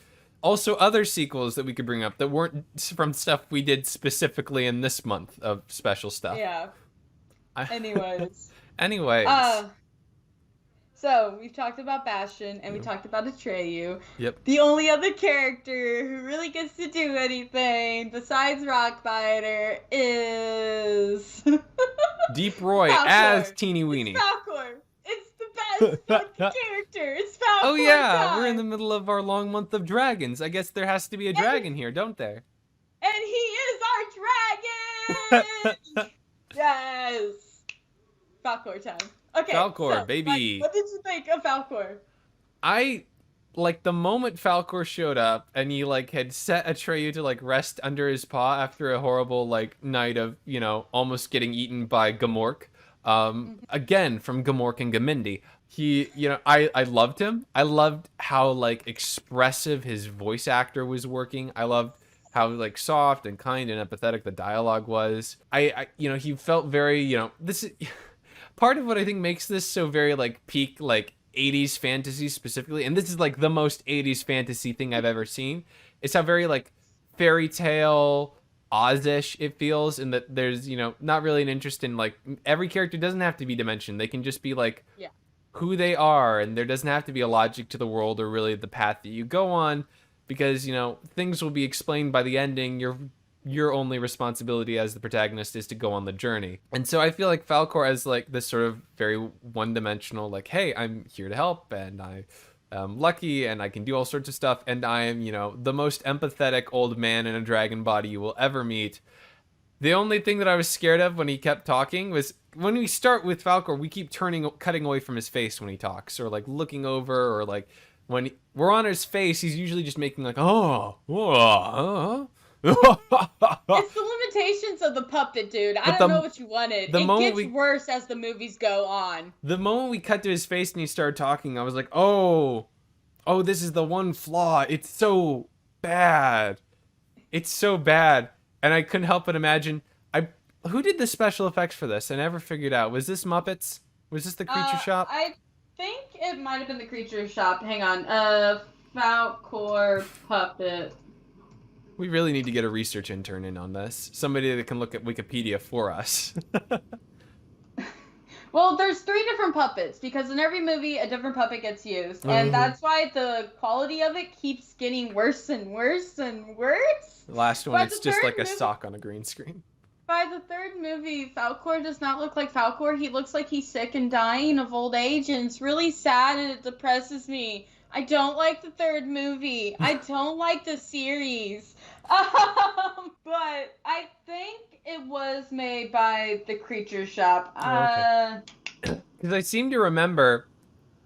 also other sequels that we could bring up that weren't from stuff we did specifically in this month of special stuff. Yeah. Anyways. So, we've talked about Bastion, and we talked about Atreyu. Yep. The only other character who really gets to do anything besides Rockbiter is... Deep Roy Falcor. as Teeny Weeny. It's Falcor. It's the best fucking character. It's Falcor. Oh yeah, time. We're in the middle of our long month of dragons. I guess there has to be a dragon here, don't there? And he is our dragon! Yes! Falcor time. Okay, Falcor, so, baby. Mike, what did you think of Falcor? I, like, the moment Falcor showed up and he, like, had set Atreyu to, like, rest under his paw after a horrible, like, night of, you know, almost getting eaten by Gamork. Again, from Gamork and Gamindi. He, you know, I loved him. I loved how, like, expressive his voice actor was working. I loved how, like, soft and kind and empathetic the dialogue was. I you know, he felt very, you know, this is... Part of what I think makes this so very, like, peak, like, 80s fantasy specifically, and this is, like, the most 80s fantasy thing I've ever seen, is how very, like, fairy tale, Oz-ish it feels, and that there's, you know, not really an interest in, like, every character doesn't have to be dimensioned. They can just be, like, who they are, and there doesn't have to be a logic to the world or really the path that you go on, because, you know, things will be explained by the ending. Your only responsibility as the protagonist is to go on the journey. And so I feel like Falcor as like this sort of very one-dimensional, like, hey, I'm here to help, and I'm lucky, and I can do all sorts of stuff, and I am, you know, the most empathetic old man in a dragon body you will ever meet. The only thing that I was scared of when he kept talking was when we start with Falcor, we keep cutting away from his face when he talks, or like looking over, or like when we're on his face, he's usually just making like, It's the limitations of the puppet, dude. I don't know what you wanted. It gets worse as the movies go on. The moment we cut to his face and he started talking, I was like, oh, this is the one flaw. It's so bad. It's so bad. And I couldn't help but imagine, who did the special effects for this? I never figured out. Was this Muppets? Was this the Creature Shop? I think it might have been the Creature Shop. Hang on. Falkor puppet. We really need to get a research intern in on this. Somebody that can look at Wikipedia for us. Well, there's 3 different puppets, because in every movie, a different puppet gets used. And that's why the quality of it keeps getting worse and worse and worse. The last one, it's just like a sock on a green screen. By the 3rd movie, Falkor does not look like Falkor. He looks like he's sick and dying of old age, and it's really sad, and it depresses me. I don't like the 3rd movie. I don't like the series. But I think it was made by the Creature Shop. Because I seem to remember,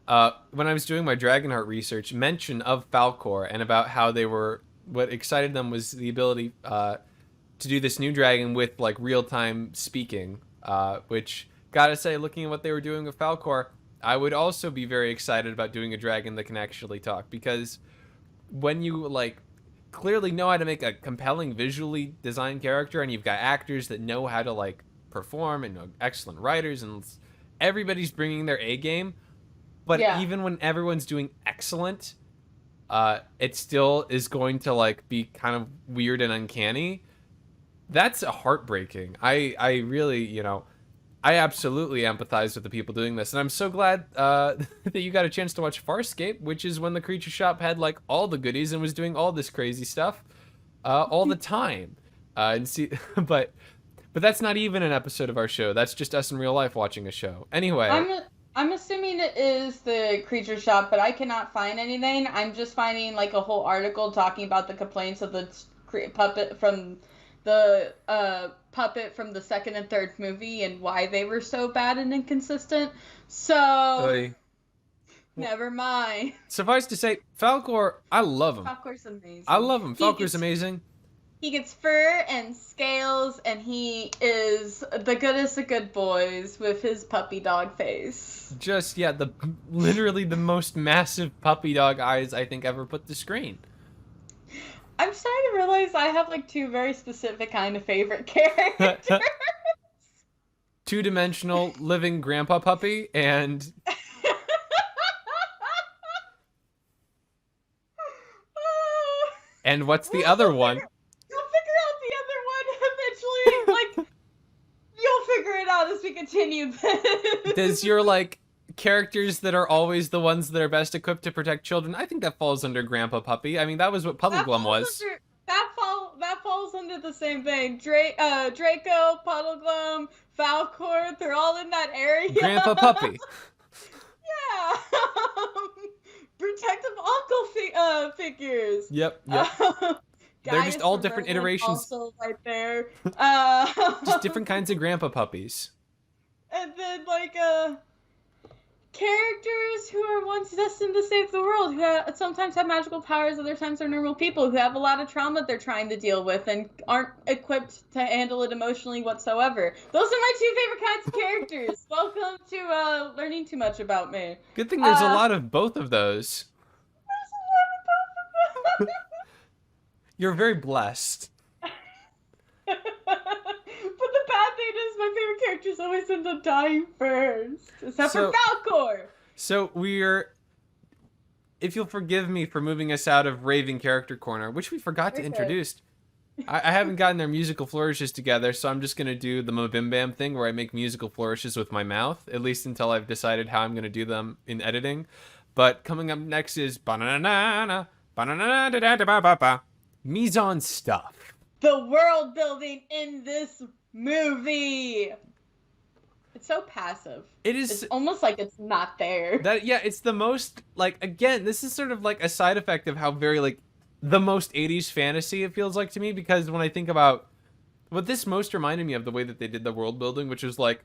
when I was doing my Dragonheart research, mention of Falkor and about how they were, what excited them was the ability to do this new dragon with like real-time speaking, which, gotta say, looking at what they were doing with Falkor, I would also be very excited about doing a dragon that can actually talk, because when you like clearly know how to make a compelling visually designed character, and you've got actors that know how to like perform and excellent writers, and everybody's bringing their A game, but even when everyone's doing excellent, it still is going to like be kind of weird and uncanny. That's heartbreaking. I really, I absolutely empathize with the people doing this, and I'm so glad that you got a chance to watch Farscape, which is when the Creature Shop had like all the goodies and was doing all this crazy stuff all the time. And see, but that's not even an episode of our show. That's just us in real life watching a show. Anyway, I'm assuming it is the Creature Shop, but I cannot find anything. I'm just finding like a whole article talking about the complaints of the puppet from the puppet from the 2nd and 3rd movie and why they were so bad and inconsistent. So, never mind. Suffice to say, Falkor, I love him. Falkor's amazing. I love him. Falkor's amazing. He gets fur and scales, and he is the goodest of good boys with his puppy dog face. Just, literally the most massive puppy dog eyes I think ever put to screen. I'm starting to realize I have like 2 very specific kind of favorite characters. 2-dimensional living grandpa puppy and and what's the other one? You'll figure out the other one eventually. Like, you'll figure it out as we continue this. Does your like characters that are always the ones that are best equipped to protect children? I think that falls under Grandpa Puppy. I mean, that was what Puddleglum was. That falls under the same thing. Draco, Puddleglum, Falkor, they're all in that area. Grandpa Puppy. Yeah. Protective uncle figures. Yep. They're just all different iterations. Also right there. Just different kinds of Grandpa Puppies. And then like characters who are once destined to save the world, who sometimes have magical powers, other times are normal people who have a lot of trauma they're trying to deal with and aren't equipped to handle it emotionally whatsoever. Those are my 2 favorite kinds of characters. Welcome to learning too much about me. Good thing there's a lot of both of those. There's a lot of both of them. You're very blessed. But the bad thing is my favorite characters always end up dying first. Except for Falkor. So if you'll forgive me for moving us out of Raving Character Corner, which we forgot to introduce. I haven't gotten their musical flourishes together, so I'm just going to do the Mobim Bam thing where I make musical flourishes with my mouth, at least until I've decided how I'm going to do them in editing. But coming up next is banana mise en stuff. The world building in this movie. It's so passive. It's almost like it's not there. It's the most, like, again, this is sort of like a side effect of how very, like, the most 80s fantasy it feels like to me, because when I think about what this most reminded me of, the way that they did the world building, which was like,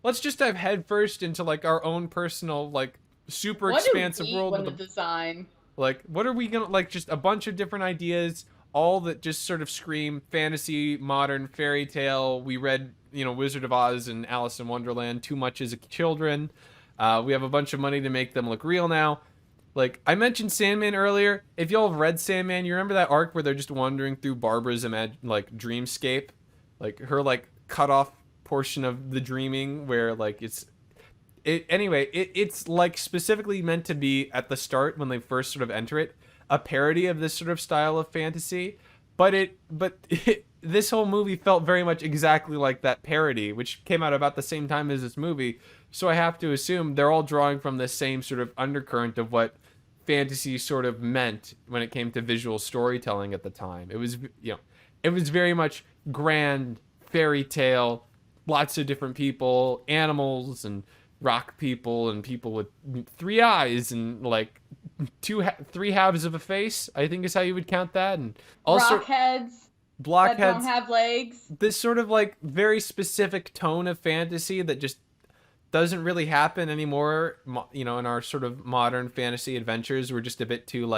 let's just dive headfirst into, like, our own personal, like, super expansive world. What do we want to design? Like, what are we gonna, like, just a bunch of different ideas, all that just sort of scream fantasy, modern fairy tale. We read, Wizard of Oz and Alice in Wonderland too much as children. We have a bunch of money to make them look real now. Like, I mentioned Sandman earlier. If y'all have read Sandman, you remember that arc where they're just wandering through Barbara's dreamscape? Like, her, cut off portion of the dreaming where, it's, specifically meant to be, at the start, when they first sort of enter it, a parody of this sort of style of fantasy. But this whole movie felt very much exactly like that parody, which came out about the same time as this movie. So I have to assume they're all drawing from the same sort of undercurrent of what fantasy sort of meant when it came to visual storytelling at the time. It was, it was very much grand fairy tale, lots of different people, animals and rock people and people with 3 eyes and three halves of a face, I think is how you would count that. And also blockheads that don't have legs. This sort of very specific tone of fantasy that just doesn't really happen anymore, in our sort of modern fantasy adventures. We're just a bit too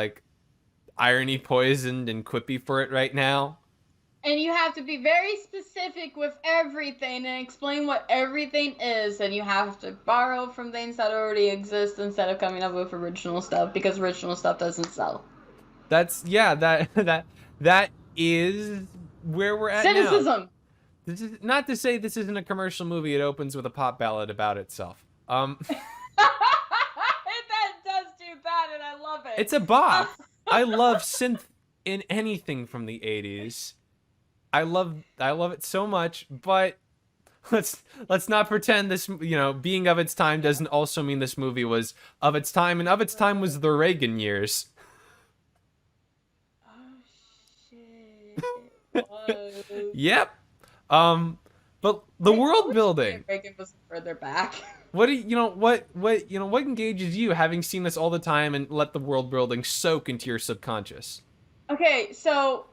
irony poisoned and quippy for it right now. And you have to be very specific with everything and explain what everything is, and you have to borrow from things that already exist instead of coming up with original stuff, because original stuff doesn't sell. That is where we're at Cynicism. Now. This is not to say this isn't a commercial movie. It opens with a pop ballad about itself. That does do that, and I love it. It's a bop. I love synth in anything from the 80s. I love it so much, but let's not pretend this, being of its time doesn't also mean this movie was of its time, and of its time was the Reagan years. Oh shit. Yep. But the world building. Reagan was further back. What engages you, having seen this all the time and let the world building soak into your subconscious? Okay, so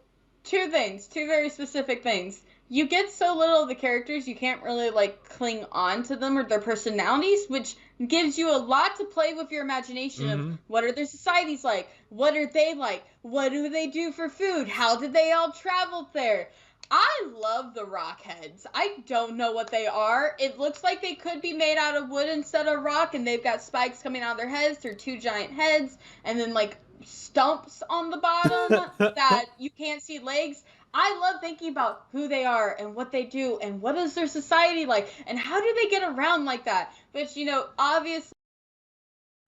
2 things, 2 very specific things. You get so little of the characters, you can't really cling on to them or their personalities, which gives you a lot to play with your imagination of what are their societies like, what are they like, what do they do for food, how did they all travel there. I love the rockheads. I don't know what they are. It looks like they could be made out of wood instead of rock, and they've got spikes coming out of their heads. They're 2 giant heads, and then stumps on the bottom that you can't see legs. I love thinking about who they are and what they do and what is their society like and how do they get around like that. Which, obviously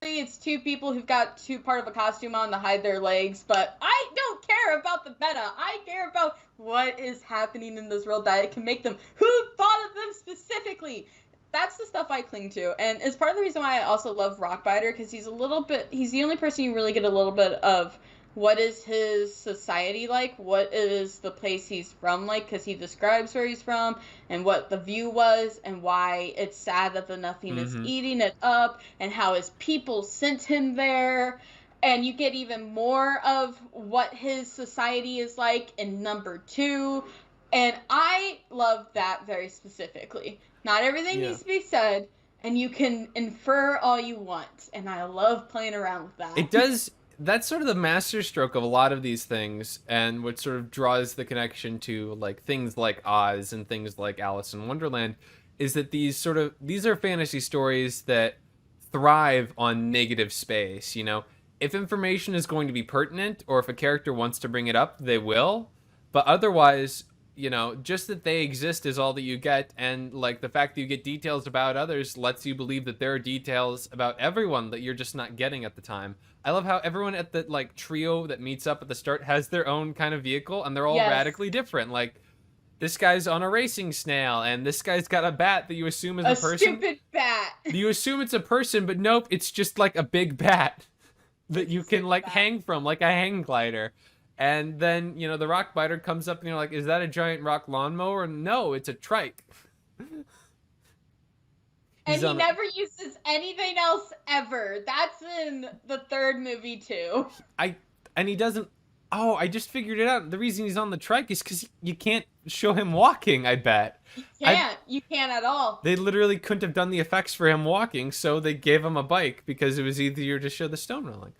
it's 2 people who've got part of a costume on to hide their legs, but I don't care about the meta. I care about what is happening in this world that can make them. Who thought of them specifically? That's the stuff I cling to, and it's part of the reason why I also love Rockbiter, because he's the only person you really get a little bit of what is his society like, what is the place he's from like, because he describes where he's from, and what the view was, and why it's sad that the nothing is eating it up, and how his people sent him there, and you get even more of what his society is like in number 2, and I love that very specifically. Not everything needs to be said, and you can infer all you want, and I love playing around with that. It does. That's sort of the masterstroke of a lot of these things, and what sort of draws the connection to things like Oz and things like Alice in Wonderland, is that these are fantasy stories that thrive on negative space. If information is going to be pertinent, or if a character wants to bring it up, they will, but otherwise, just that they exist is all that you get, and the fact that you get details about others lets you believe that there are details about everyone that you're just not getting at the time. I love how everyone at the trio that meets up at the start has their own kind of vehicle, and they're all radically different. This guy's on a racing snail, and this guy's got a bat that you assume is a person. A stupid bat. You assume it's a person, but nope, it's just a big bat that you can hang from, like a hang glider. And then, the rock biter comes up and you're like, is that a giant rock lawnmower? No, it's a trike. And he never uses anything else ever. That's in the 3rd movie, too. And he doesn't... Oh, I just figured it out. The reason he's on the trike is because you can't show him walking, I bet. You can't. You can't at all. They literally couldn't have done the effects for him walking, so they gave him a bike because it was easier to show the stone rolling.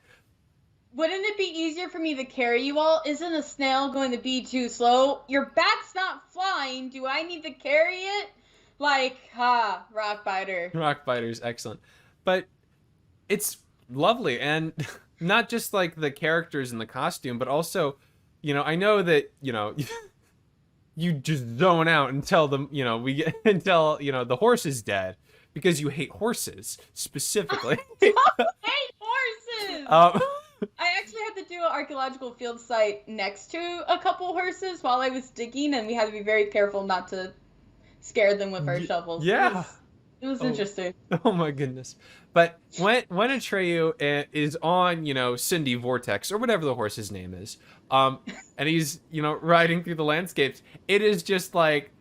Wouldn't it be easier for me to carry you all? Isn't a snail going to be too slow? Your back's not flying. Do I need to carry it? Like, rock biter. Rock Biter's excellent. But it's lovely, and not just like the characters and the costume, but also, I know that, you just zone out until we get until, the horse is dead because you hate horses specifically. I don't hate horses! um, I actually had to do an archaeological field site next to a couple horses while I was digging, and we had to be very careful not to scare them with our shovels. Yeah. It was interesting. Oh my goodness. But when Atreyu is on, Cindy Vortex or whatever the horse's name is, and he's, riding through the landscapes, it is just like,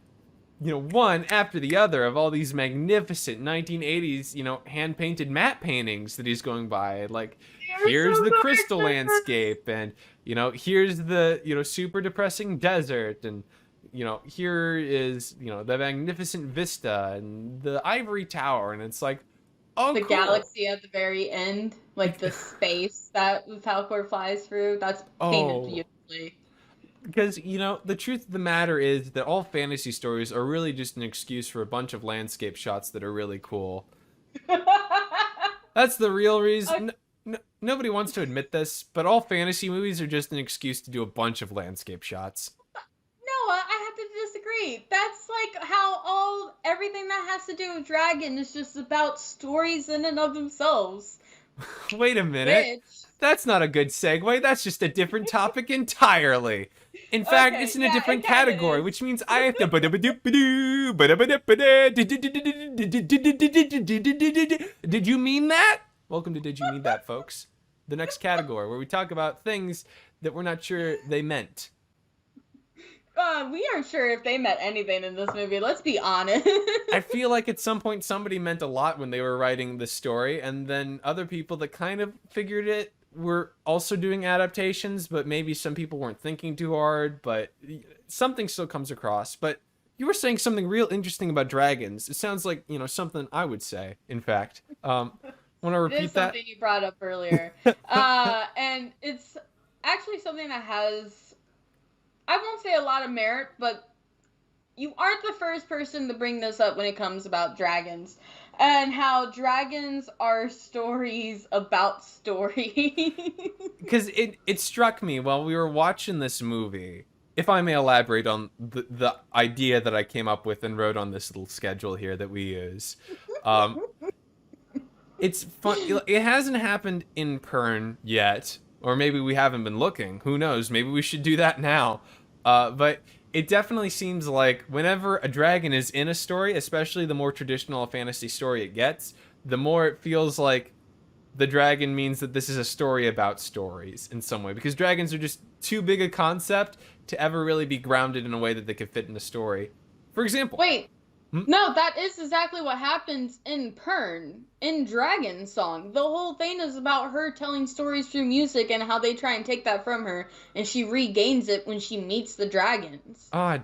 one after the other of all these magnificent 1980s, hand-painted matte paintings that he's going by. Like, here's the crystal landscape, and, here's the, super depressing desert, and, here is, the magnificent vista and the ivory tower, and it's like, oh, the cool. galaxy at the very end, like the space that the Falcor flies through, that's painted beautifully. Because, the truth of the matter is that all fantasy stories are really just an excuse for a bunch of landscape shots that are really cool. That's the real reason. Nobody wants to admit this, but all fantasy movies are just an excuse to do a bunch of landscape shots. Noah, I have to disagree. That's like how everything that has to do with dragon is just about stories in and of themselves. Wait a minute. Which... That's not a good segue. That's just a different topic entirely. In fact, it's in a different category, which means I have to... Did you mean that? Welcome to Did You Mean That, folks? The next category, where we talk about things that we're not sure they meant. We aren't sure if they meant anything in this movie, let's be honest. I feel like at some point somebody meant a lot when they were writing the story, and then other people that kind of figured it were also doing adaptations, but maybe some people weren't thinking too hard, but something still comes across. But you were saying something real interesting about dragons. It sounds like, something I would say, in fact. Want to repeat that? It is something you brought up earlier. And it's actually something that has, I won't say a lot of merit, but you aren't the first person to bring this up when it comes about dragons. And how dragons are stories about stories. Because it struck me while we were watching this movie, if I may elaborate on the idea that I came up with and wrote on this little schedule here that we use. It's fun. It hasn't happened in Pern yet, or maybe we haven't been looking. Who knows? Maybe we should do that now. But it definitely seems like whenever a dragon is in a story, especially the more traditional a fantasy story it gets, the more it feels like the dragon means that this is a story about stories in some way. Because dragons are just too big a concept to ever really be grounded in a way that they could fit in a story. For example... Wait. No, that is exactly what happens in Pern, in Dragon Song. The whole thing is about her telling stories through music and how they try and take that from her, and she regains it when she meets the dragons. Ah,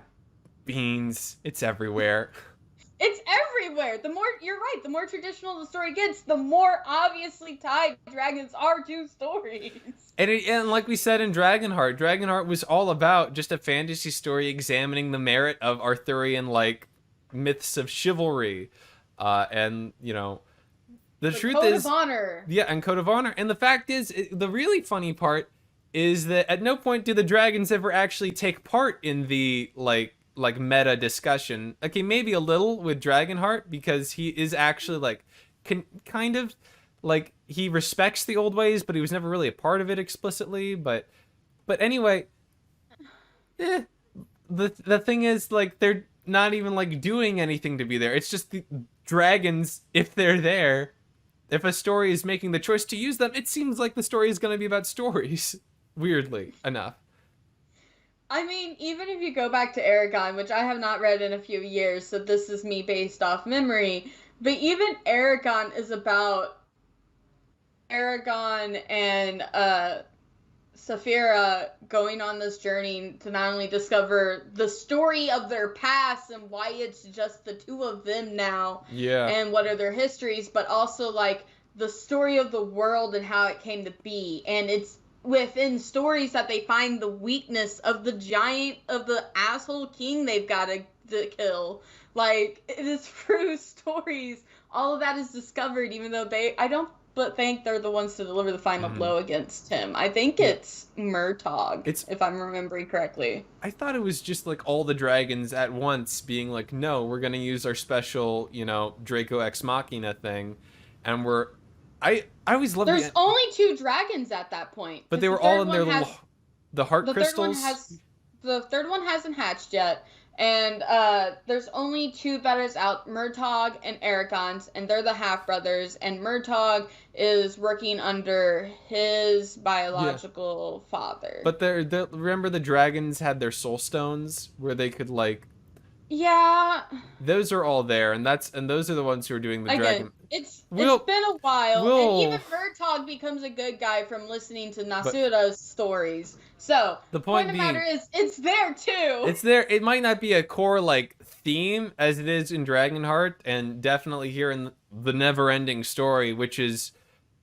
beans. It's everywhere. It's everywhere! You're right, the more traditional the story gets, the more obviously tied dragons are to stories. And like we said in Dragonheart was all about just a fantasy story examining the merit of Arthurian, myths of chivalry, and the truth Code is of Honor. Yeah, and Code of Honor. And the fact is, the really funny part is that at no point do the dragons ever actually take part in the meta discussion. Okay, maybe a little with Dragonheart, because he is actually kind of he respects the old ways, but he was never really a part of it explicitly. But anyway, the thing is, they're not even doing anything to be there. It's just the dragons, if they're there, if a story is making the choice to use them, it seems like the story is going to be about stories, weirdly enough. I mean, even if you go back to Aragon, which I have not read in a few years, so this is me based off memory, but even Aragon is about Aragon and Saphira going on this journey to not only discover the story of their past and why it's just the two of them now, and what are their histories, but also the story of the world and how it came to be. And it's within stories that they find the weakness of the asshole king they've got to kill. Like, it is through stories. All of that is discovered, even though I don't think they're the ones to deliver the final blow against him. I think it's ᴗᴗᴗᴗᴖ, if I'm remembering correctly. I thought it was just like all the dragons at once being like, no, we're gonna use our special, Draco Ex Machina thing, and I always loved. There's only 2 dragons at that point, but they were all in their little the heart crystals. The third one hasn't hatched yet. And there's only 2 that is out, ᴗᴗᴗ and Aragons, and they're the half-brothers, and ᴗᴗᴗ is working under his biological father. But remember the dragons had their soul stones where they could like... Yeah. Those are all there, and those are the ones who are doing the dragon... It's been a while, and even ᴗᴗᴗ becomes a good guy from listening to Nasura's stories. So, the point of the matter is, it's there too! It's there. It might not be a core, like, theme as it is in Dragonheart, and definitely here in the Neverending Story, which is,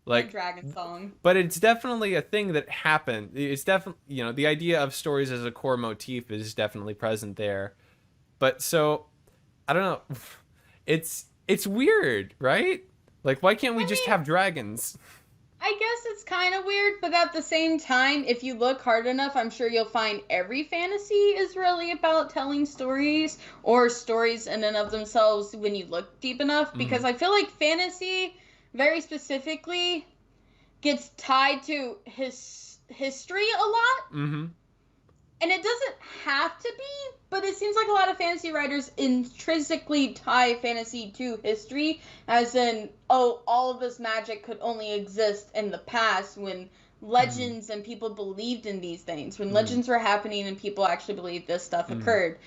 like... Dragon song. But it's definitely a thing that happened. It's definitely, the idea of stories as a core motif is definitely present there. But, so, I don't know. It's weird, right? Like, why can't we just have dragons? I guess it's kind of weird, but at the same time, if you look hard enough, I'm sure you'll find every fantasy is really about telling stories, or stories in and of themselves when you look deep enough, because I feel like fantasy, very specifically, gets tied to history a lot. Mm-hmm. And it doesn't have to be, but it seems like a lot of fantasy writers intrinsically tie fantasy to history, as in, all of this magic could only exist in the past when legends and people believed in these things, when legends were happening and people actually believed this stuff occurred.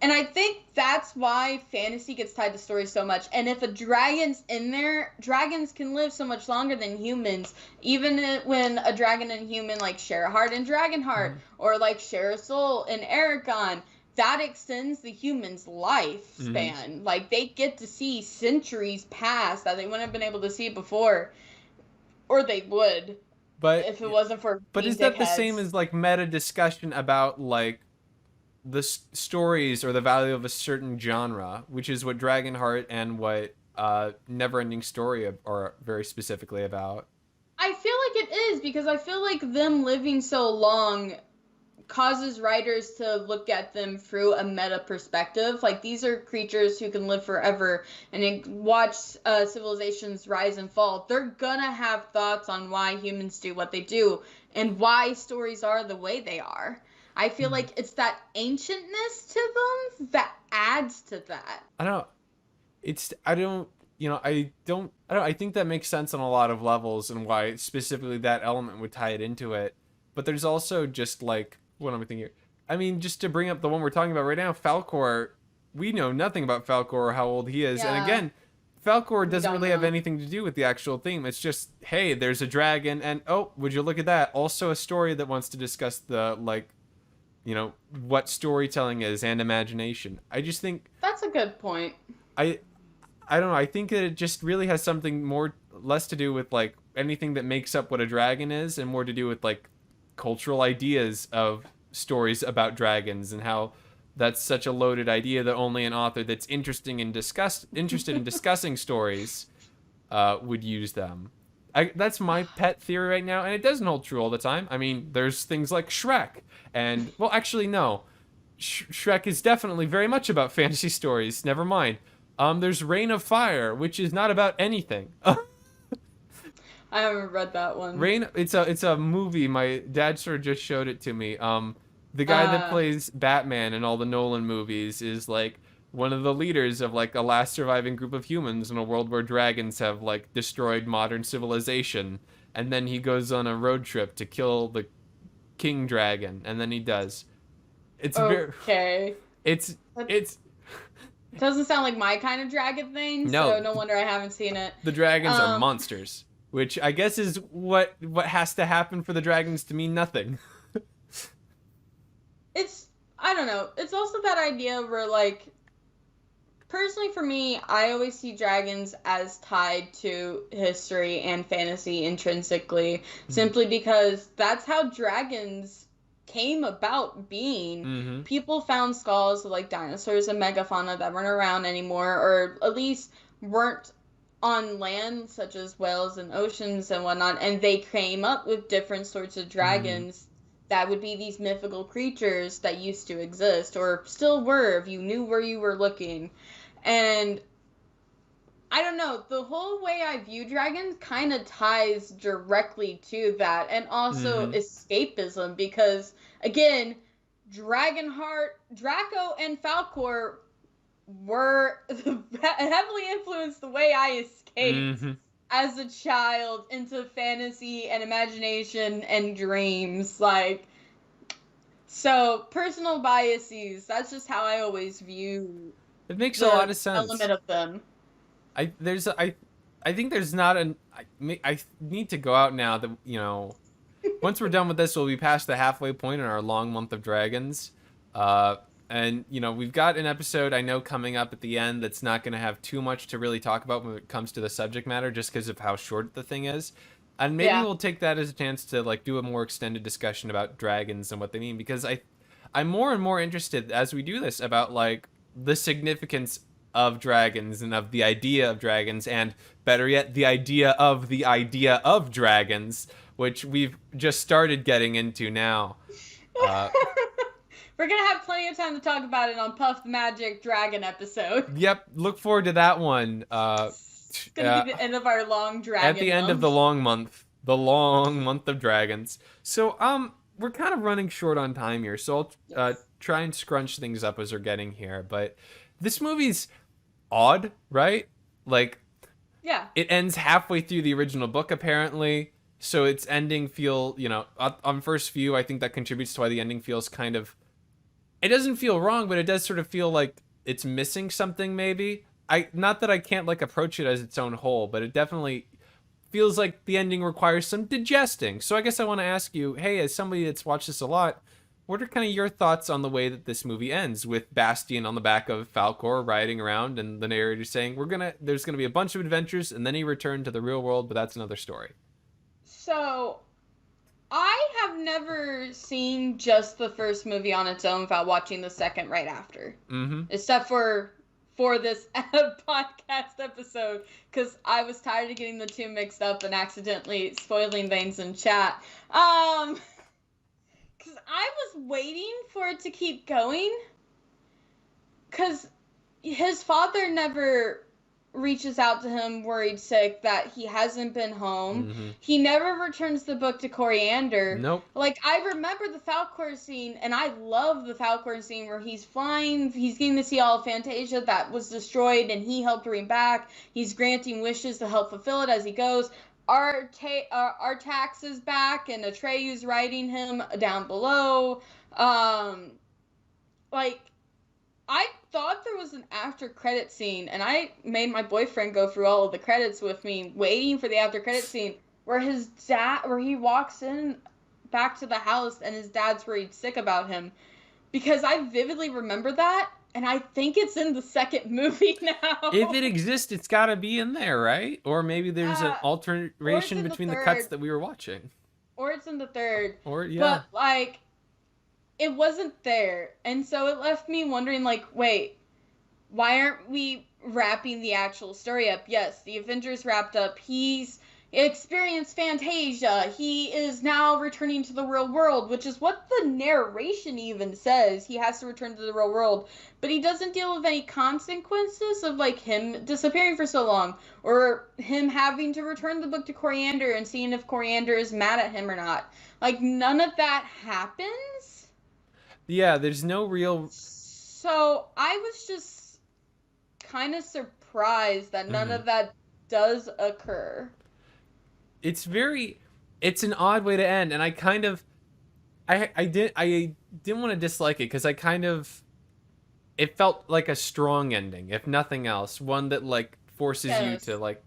And I think that's why fantasy gets tied to stories so much. And if a dragon's in there, dragons can live so much longer than humans. Even when a dragon and human like share a heart in Dragonheart, or like share a soul in Aragon, that extends the human's lifespan. Like, they get to see centuries past that they wouldn't have been able to see before. Or they would. But if it wasn't for But is that the same as like meta discussion about like the stories or the value of a certain genre, which is what Dragonheart and what Neverending Story are very specifically about? I feel like it is, because I feel like them living so long causes writers to look at them through a meta perspective. Like, these are creatures who can live forever, and watch civilizations rise and fall. They're gonna have thoughts on why humans do what they do, and why stories are the way they are. I feel like it's that ancientness to them that adds to that. I think that makes sense on a lot of levels, and why specifically that element would tie it into it. But there's also just like, what am I thinking here? I mean, just to bring up the one we're talking about right now, Falkor, we know nothing about Falkor or how old he is. Yeah. And again, Falkor doesn't really have anything to do with the actual theme. It's just, hey, there's a dragon, and oh, would you look at that? Also a story that wants to discuss the, like, what storytelling is and imagination. I just think... That's a good point. I don't know. I think that it just really has something less to do with, like, anything that makes up what a dragon is, and more to do with, like, cultural ideas of stories about dragons, and how that's such a loaded idea that only an author that's interested in discussing stories would use them. That's my pet theory right now, and it doesn't hold true all the time. I mean, there's things like Shrek, and, well, actually, no. Shrek is definitely very much about fantasy stories. Never mind. There's Reign of Fire, which is not about anything. I haven't read that one. It's a movie. My dad sort of just showed it to me. The guy that plays Batman in all the Nolan movies is, like, one of the leaders of, like, a last surviving group of humans in a world where dragons have, like, destroyed modern civilization. And then he goes on a road trip to kill the king dragon, and then he does. It's okay. It's doesn't sound like my kind of dragon thing, so no wonder I haven't seen it. The dragons are monsters, which I guess is what has to happen for the dragons to mean nothing. I don't know. It's also that idea where, like, personally for me, I always see dragons as tied to history and fantasy intrinsically, simply because that's how dragons came about being. Mm-hmm. People found skulls of like dinosaurs and megafauna that weren't around anymore, or at least weren't on land, such as whales and oceans and whatnot, and they came up with different sorts of dragons that would be these mythical creatures that used to exist, or still were if you knew where you were looking. And I don't know, the whole way I view dragons kind of ties directly to that, and also escapism, because again, Dragonheart, Draco, and Falkor were heavily influenced the way I escaped as a child into fantasy and imagination and dreams. Like, so personal biases, that's just how I always view it. Makes a lot of sense. Element of them. I think there's not an I need to go out now that, you know, once we're done with this, we'll be past the halfway point in our long month of dragons. And, you know, we've got an episode I know coming up at the end that's not going to have too much to really talk about when it comes to the subject matter, just because of how short the thing is. And maybe we'll take that as a chance to, like, do a more extended discussion about dragons and what they mean, because I'm more and more interested as we do this about, like, the significance of dragons and of the idea of dragons, and better yet, the idea of dragons, which we've just started getting into now. We're going to have plenty of time to talk about it on Puff the Magic Dragon episode. Yep, look forward to that one. It's going to be the end of our long dragon At the end of the long month of dragons. So, we're kind of running short on time here, so I'll try and scrunch things up as we're getting here. But this movie's odd, right? Like, yeah, it ends halfway through the original book, apparently. So its ending feel, you know, on first view, I think that contributes to why the ending feels kind of, it doesn't feel wrong, but it does sort of feel like it's missing something, maybe. Not that I can't, like, approach it as its own whole, but it definitely feels like the ending requires some digesting. So I guess I want to ask you, hey, as somebody that's watched this a lot, what are kind of your thoughts on the way that this movie ends, with Bastian on the back of Falkor riding around and the narrator saying, there's gonna be a bunch of adventures, and then he returned to the real world, but that's another story. So, I have never seen just the first movie on its own without watching the second right after. Except for this podcast episode, because I was tired of getting the two mixed up and accidentally spoiling things in chat. Because I was waiting for it to keep going, because his father never reaches out to him worried sick that he hasn't been home. He never returns the book to Coriander. Nope. Like, I remember the Falkor scene, and I love the Falkor scene where he's flying, he's getting to see all of Fantasia that was destroyed, and he helped bring back. He's granting wishes to help fulfill it as he goes. Artax is back, and Atreyu's riding him down below. Like, I thought there was an after credit scene, and I made my boyfriend go through all of the credits with me, waiting for the after credit scene where he walks in back to the house and his dad's worried sick about him, because I vividly remember that, and I think it's in the second movie now. If it exists, it's got to be in there, right? Or maybe there's an alteration between the cuts that we were watching. Or it's in the third. Or, yeah. But, like, it wasn't there. And so it left me wondering, like, wait, why aren't we wrapping the actual story up? Yes, the Avengers wrapped up. He's experienced Fantasia. He is now returning to the real world, which is what the narration even says. He has to return to the real world. But he doesn't deal with any consequences of, like, him disappearing for so long, or him having to return the book to Coriander and seeing if Coriander is mad at him or not. Like, none of that happens. Yeah, there's no real... So, I was just kind of surprised that none of that does occur. It's an odd way to end, and I kind of... I didn't want to dislike it, because it felt like a strong ending, if nothing else. One that, like, forces you to, like,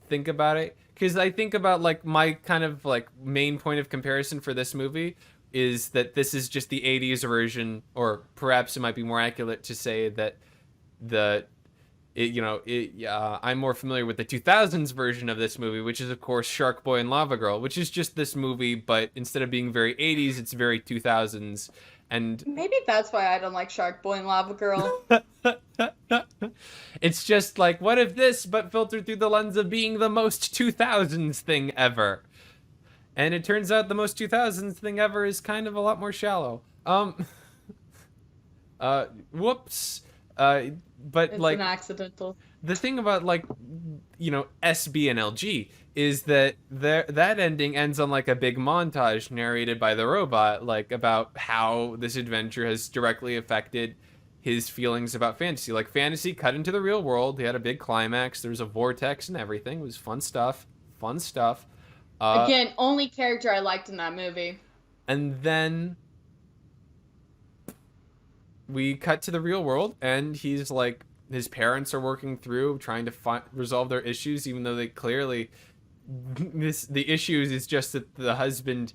think about it. Because I think about, like, my kind of, like, main point of comparison for this movie is that this is just the 80s version, or perhaps it might be more accurate to say that the I'm more familiar with the 2000s version of this movie, which is of course Shark Boy and Lava Girl, which is just this movie, but instead of being very 80s, it's very 2000s. And Maybe that's why I don't like Shark Boy and Lava Girl. it's just like, what if this, but filtered through the lens of being the most 2000s thing ever? And it turns out the most 2000s thing ever is kind of a lot more shallow. Whoops. But It's like an accidental. the thing about like, SB and LG is that that ending ends on like a big montage narrated by the robot, like about how this adventure has directly affected his feelings about fantasy. Like fantasy cut into the real world. He had a big climax. There was a vortex and everything. It was fun stuff. Fun stuff. Again, only character I liked in that movie. And then we cut to the real world, and he's like, his parents are working through trying to resolve their issues, even though they clearly the issues is just that the husband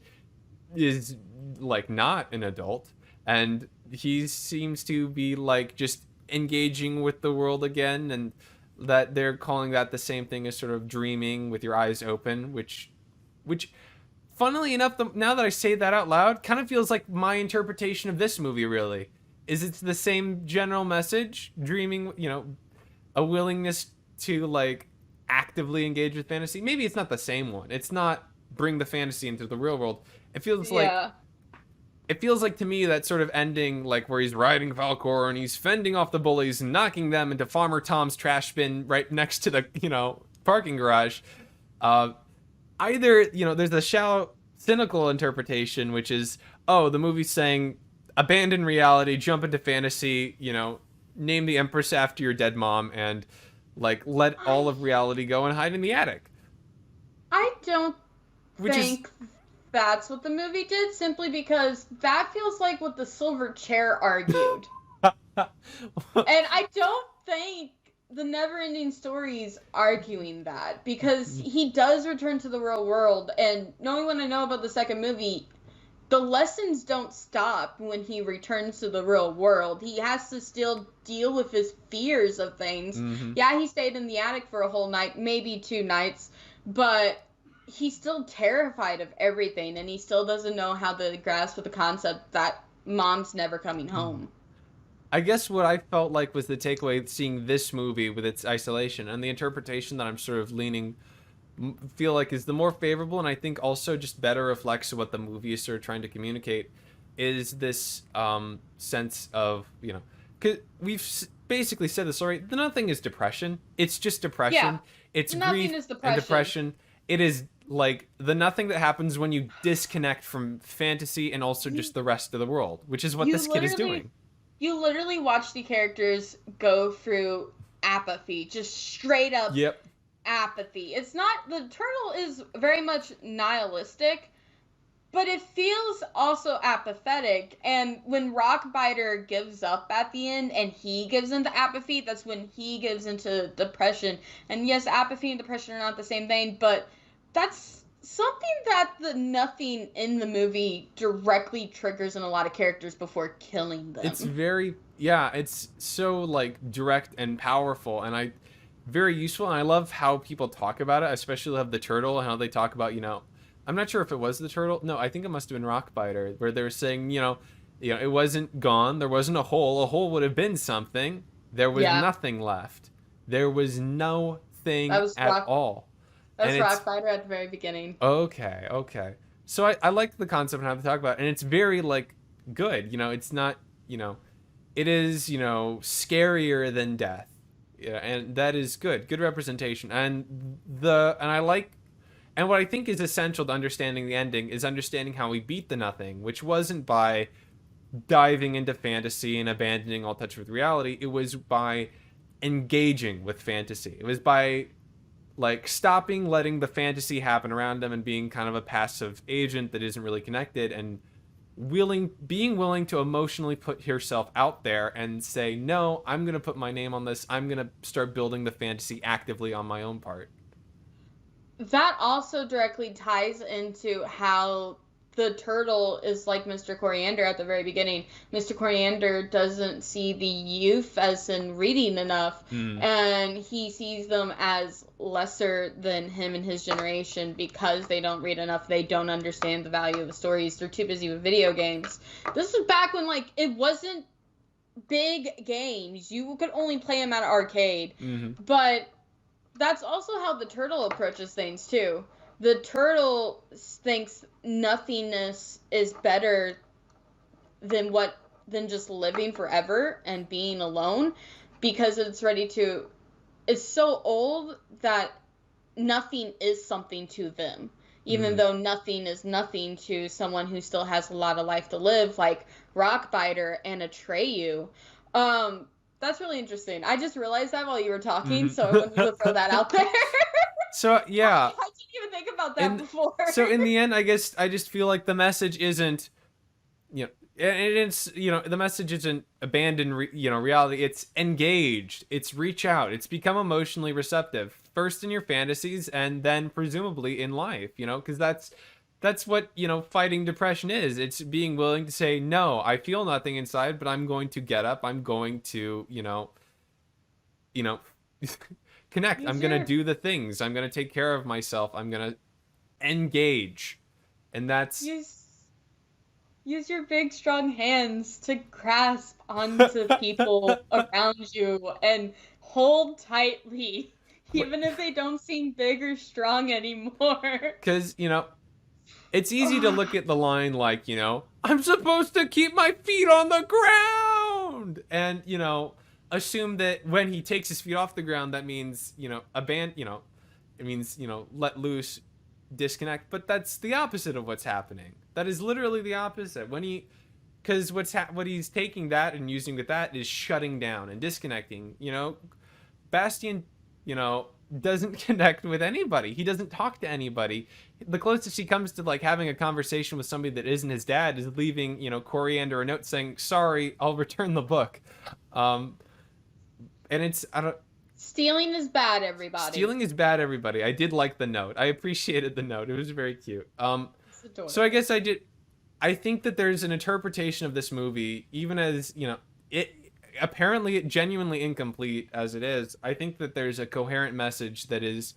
is like not an adult, and he seems to be like just engaging with the world again, and that they're calling that the same thing as sort of dreaming with your eyes open, which funnily enough, now that I say that out loud, kind of feels like my interpretation of this movie. Really, is it's the same general message, dreaming, a willingness to like actively engage with fantasy. Maybe it's not the same one. It's not bring the fantasy into the real world. It feels like to me that sort of ending, like where he's riding Valcor and he's fending off the bullies and knocking them into Farmer Tom's trash bin right next to the parking garage. Either there's the shallow, cynical interpretation, which is, oh, the movie's saying abandon reality, jump into fantasy, name the Empress after your dead mom, and like let all of reality go and hide in the attic. I don't think that's what the movie did, simply because that feels like what the Silver Chair argued. And I don't think the Neverending Story is arguing that, because he does return to the real world, and knowing what I know about the second movie, the lessons don't stop when he returns to the real world. He has to still deal with his fears of things. Mm-hmm. Yeah, he stayed in the attic for a whole night, maybe 2 nights, but he's still terrified of everything, and he still doesn't know how to grasp with the concept that mom's never coming home. I guess what I felt like was the takeaway seeing this movie with its isolation, and the interpretation that I'm sort of feel like is the more favorable, and I think also just better reflects what the movie is sort of trying to communicate, is this sense of, because we've basically said this already, the nothing is depression. It's just depression. Yeah. It's nothing grief is depression. And depression. It is like the nothing that happens when you disconnect from fantasy and also just the rest of the world, which is what this kid is doing. You literally watch the characters go through apathy, just straight up apathy. It's not, the turtle is very much nihilistic, but it feels also apathetic. And when Rockbiter gives up at the end and he gives into apathy, that's when he gives into depression. And yes, apathy and depression are not the same thing, but that's something that the nothing in the movie directly triggers in a lot of characters before killing them. It's it's so like direct and powerful, and very useful, and I love how people talk about it, especially of the turtle, and how they talk about, I'm not sure if it was the turtle. No, I think it must have been Rockbiter, where they were saying, it wasn't gone. There wasn't a hole. A hole would have been something. There was nothing left. There was no thing at all. That's Rockbiter at the very beginning. Okay. So I like the concept and how they talk about it, and it's very, like, good. It's not, it is, scarier than death. Yeah, and that is good representation. And I like, and what I think is essential to understanding the ending is understanding how we beat the nothing, which wasn't by diving into fantasy and abandoning all touch with reality. It was by engaging with fantasy. It was by like stopping letting the fantasy happen around them and being kind of a passive agent that isn't really connected, and being willing to emotionally put yourself out there and say, no, I'm going to put my name on this. I'm going to start building the fantasy actively on my own part. That also directly ties into how the turtle is like Mr. Coriander at the very beginning. Mr. Coriander doesn't see the youth as in reading enough, and he sees them as lesser than him and his generation because they don't read enough. They don't understand the value of the stories. They're too busy with video games. This was back when, like, it wasn't big games. You could only play them at an arcade. But that's also how the turtle approaches things, too. The turtle thinks nothingness is better than just living forever and being alone, because it's so old that nothing is something to them, even though nothing is nothing to someone who still has a lot of life to live, like Rockbiter and Atreyu. That's really interesting. I just realized that while you were talking, so I wanted to throw that out there. So, yeah. I didn't even think about that before. So, in the end, I guess I just feel like the message isn't, the message isn't abandon, reality. It's engaged. It's reach out. It's become emotionally receptive. First in your fantasies, and then presumably in life, because that's what, fighting depression is. It's being willing to say, no, I feel nothing inside, but I'm going to get up. I'm going to, connect. I'm going to do the things. I'm going to take care of myself. I'm going to engage. And that's... Use your big, strong hands to grasp onto people around you and hold tightly, even if they don't seem big or strong anymore. Because, it's easy to look at the line like, I'm supposed to keep my feet on the ground! And, assume that when he takes his feet off the ground, that means, it means, let loose, disconnect. But that's the opposite of what's happening. That is literally the opposite. Because what he's taking that and using with that is shutting down and disconnecting. Bastian, doesn't connect with anybody. He doesn't talk to anybody. The closest he comes to like having a conversation with somebody that isn't his dad is leaving, Coriander a note saying, "Sorry, I'll return the book." And it's Stealing is bad, everybody. Stealing is bad, everybody. I did like the note. I appreciated the note. It was very cute. So I guess I think that there's an interpretation of this movie, even as, it apparently genuinely incomplete as it is. I think that there's a coherent message that is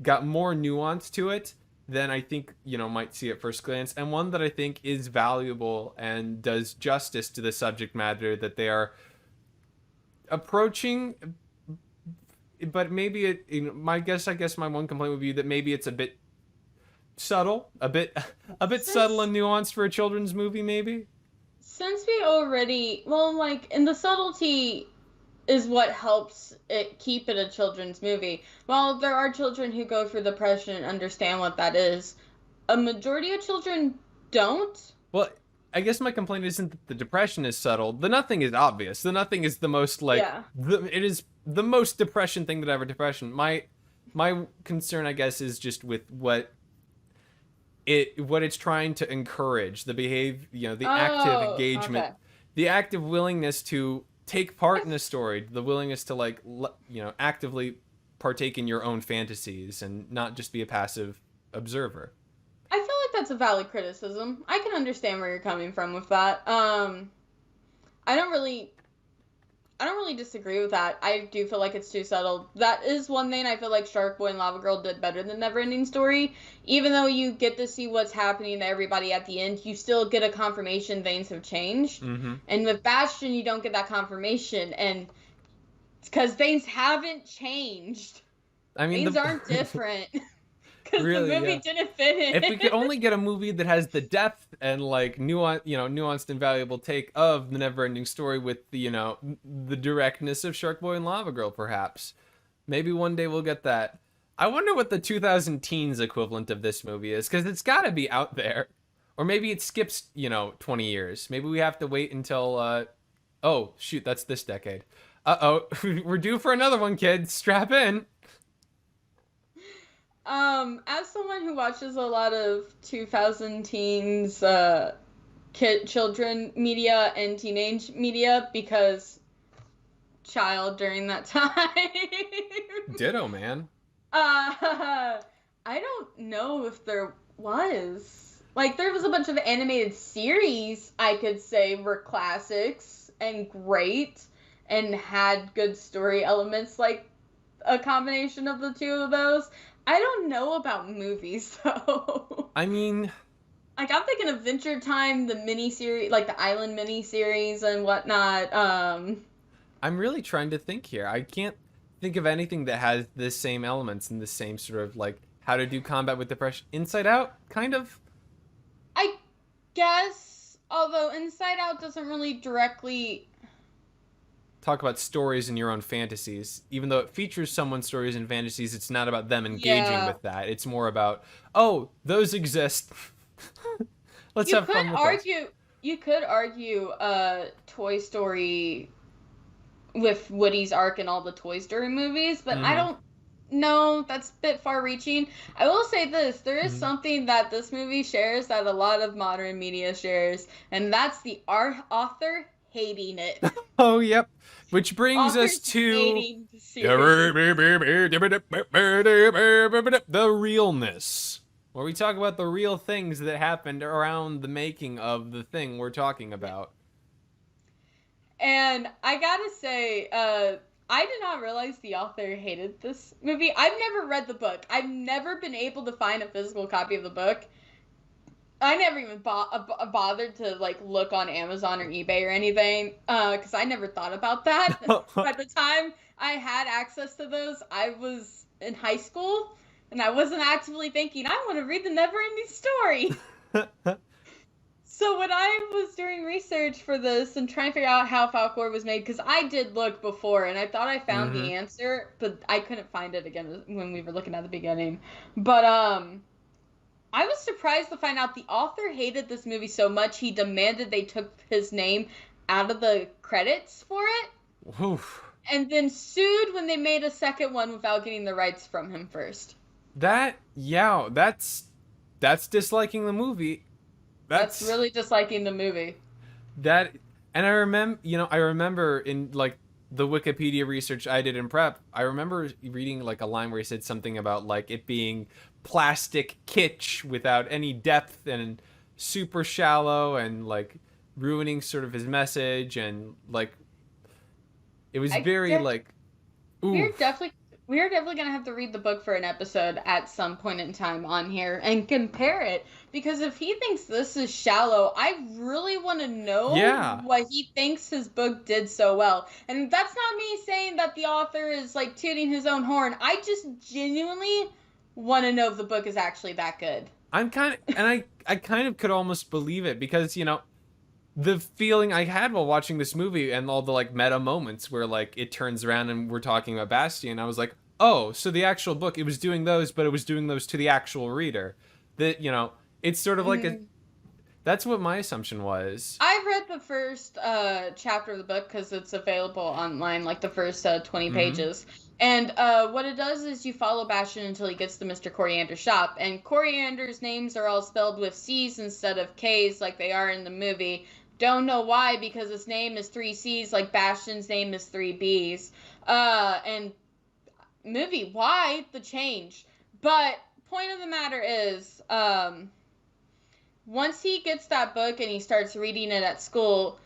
got more nuance to it than I think, might see at first glance, and one that I think is valuable and does justice to the subject matter that they are approaching. But maybe I guess my one complaint would be that maybe it's a bit subtle, a bit subtle and nuanced for a children's movie, maybe. Since we already, and the subtlety is what helps it keep it a children's movie. While there are children who go through depression and understand what that is, a majority of children don't. Well, I guess my complaint isn't that the depression is subtle. The nothing is obvious. The nothing is the most, it is the most depression thing that ever depression. My concern, I guess, is just with what it's trying to encourage, the active engagement, the active willingness to take part in a story, the willingness to actively partake in your own fantasies and not just be a passive observer. I feel like that's a valid criticism. I can understand where you're coming from with that. I don't really disagree with that. I do feel like it's too subtle. That is one thing I feel like Shark Boy and Lava Girl did better than Neverending Story. Even though you get to see what's happening to everybody at the end, you still get a confirmation things have changed. Mm-hmm. And with Bastion, you don't get that confirmation. And it's because things haven't changed. Things aren't different. Because really, the movie didn't fit in. If we could only get a movie that has the depth and nuanced and valuable take of the Neverending Story with the the directness of Shark Boy and Lava Girl, perhaps. Maybe one day we'll get that. I wonder what the 2000 teens equivalent of this movie is, because it's got to be out there, or maybe it skips 20 years. Maybe we have to wait until oh shoot, that's this decade. We're due for another one, kids. Strap in. As someone who watches a lot of 2000 teens, children media and teenage media, because child during that time. Ditto, man. I don't know if there was. Like, there was a bunch of animated series I could say were classics and great and had good story elements, like a combination of the two of those. I don't know about movies, though. I mean, Like, I'm thinking Adventure Time, the miniseries, like the Island miniseries and whatnot. I'm really trying to think here. I can't think of anything that has the same elements and the same sort of like how to do combat with depression. Inside Out, kind of. I guess, although Inside Out doesn't really directly Talk about stories in your own fantasies. Even though it features someone's stories and fantasies, it's not about them engaging with that. It's more about, oh, those exist. Let's have fun with those. You could argue Toy Story with Woody's arc in all the Toy Story movies, but I don't know, that's a bit far reaching. I will say this, there is something that this movie shares that a lot of modern media shares, and that's the author hating it. Oh, yep. Which brings us to the realness, where we talk about the real things that happened around the making of the thing we're talking about. And I gotta say, I did not realize the author hated this movie. I've never read the book. I've never been able to find a physical copy of the book. I never even bothered to like look on Amazon or eBay or anything, because I never thought about that. By the time I had access to those, I was in high school, and I wasn't actively thinking, I want to read the Neverending Story. So when I was doing research for this and trying to figure out how Falkor was made, because I did look before, and I thought I found the answer, but I couldn't find it again when we were looking at the beginning. But, I was surprised to find out the author hated this movie so much he demanded they took his name out of the credits for it. Oof. And then sued when they made a second one without getting the rights from him first. That's disliking the movie. That's really disliking the movie. And I remember in like the Wikipedia research I did in prep, I remember reading like a line where he said something about like it being plastic kitsch without any depth and super shallow and like ruining sort of his message, and like it was like oof. We are definitely gonna have to read the book for an episode at some point in time on here and compare it, because if he thinks this is shallow, I really want to know what he thinks his book did so well. And that's not me saying that the author is like tooting his own horn. I just genuinely want to know if the book is actually that good. I kind of could almost believe it, because the feeling I had while watching this movie and all the like meta moments where like it turns around and we're talking about Bastian, I was like, oh, so the actual book, it was doing those, but it was doing those to the actual reader. That, it's sort of like that's what my assumption was. I read the first chapter of the book because it's available online, like the first 20 pages. And what it does is you follow Bastian until he gets to Mr. Coriander's shop. And Coriander's names are all spelled with C's instead of K's like they are in the movie. Don't know why, because his name is 3 C's like Bastian's name is 3 B's. And movie, why the change? But point of the matter is, once he gets that book and he starts reading it at school,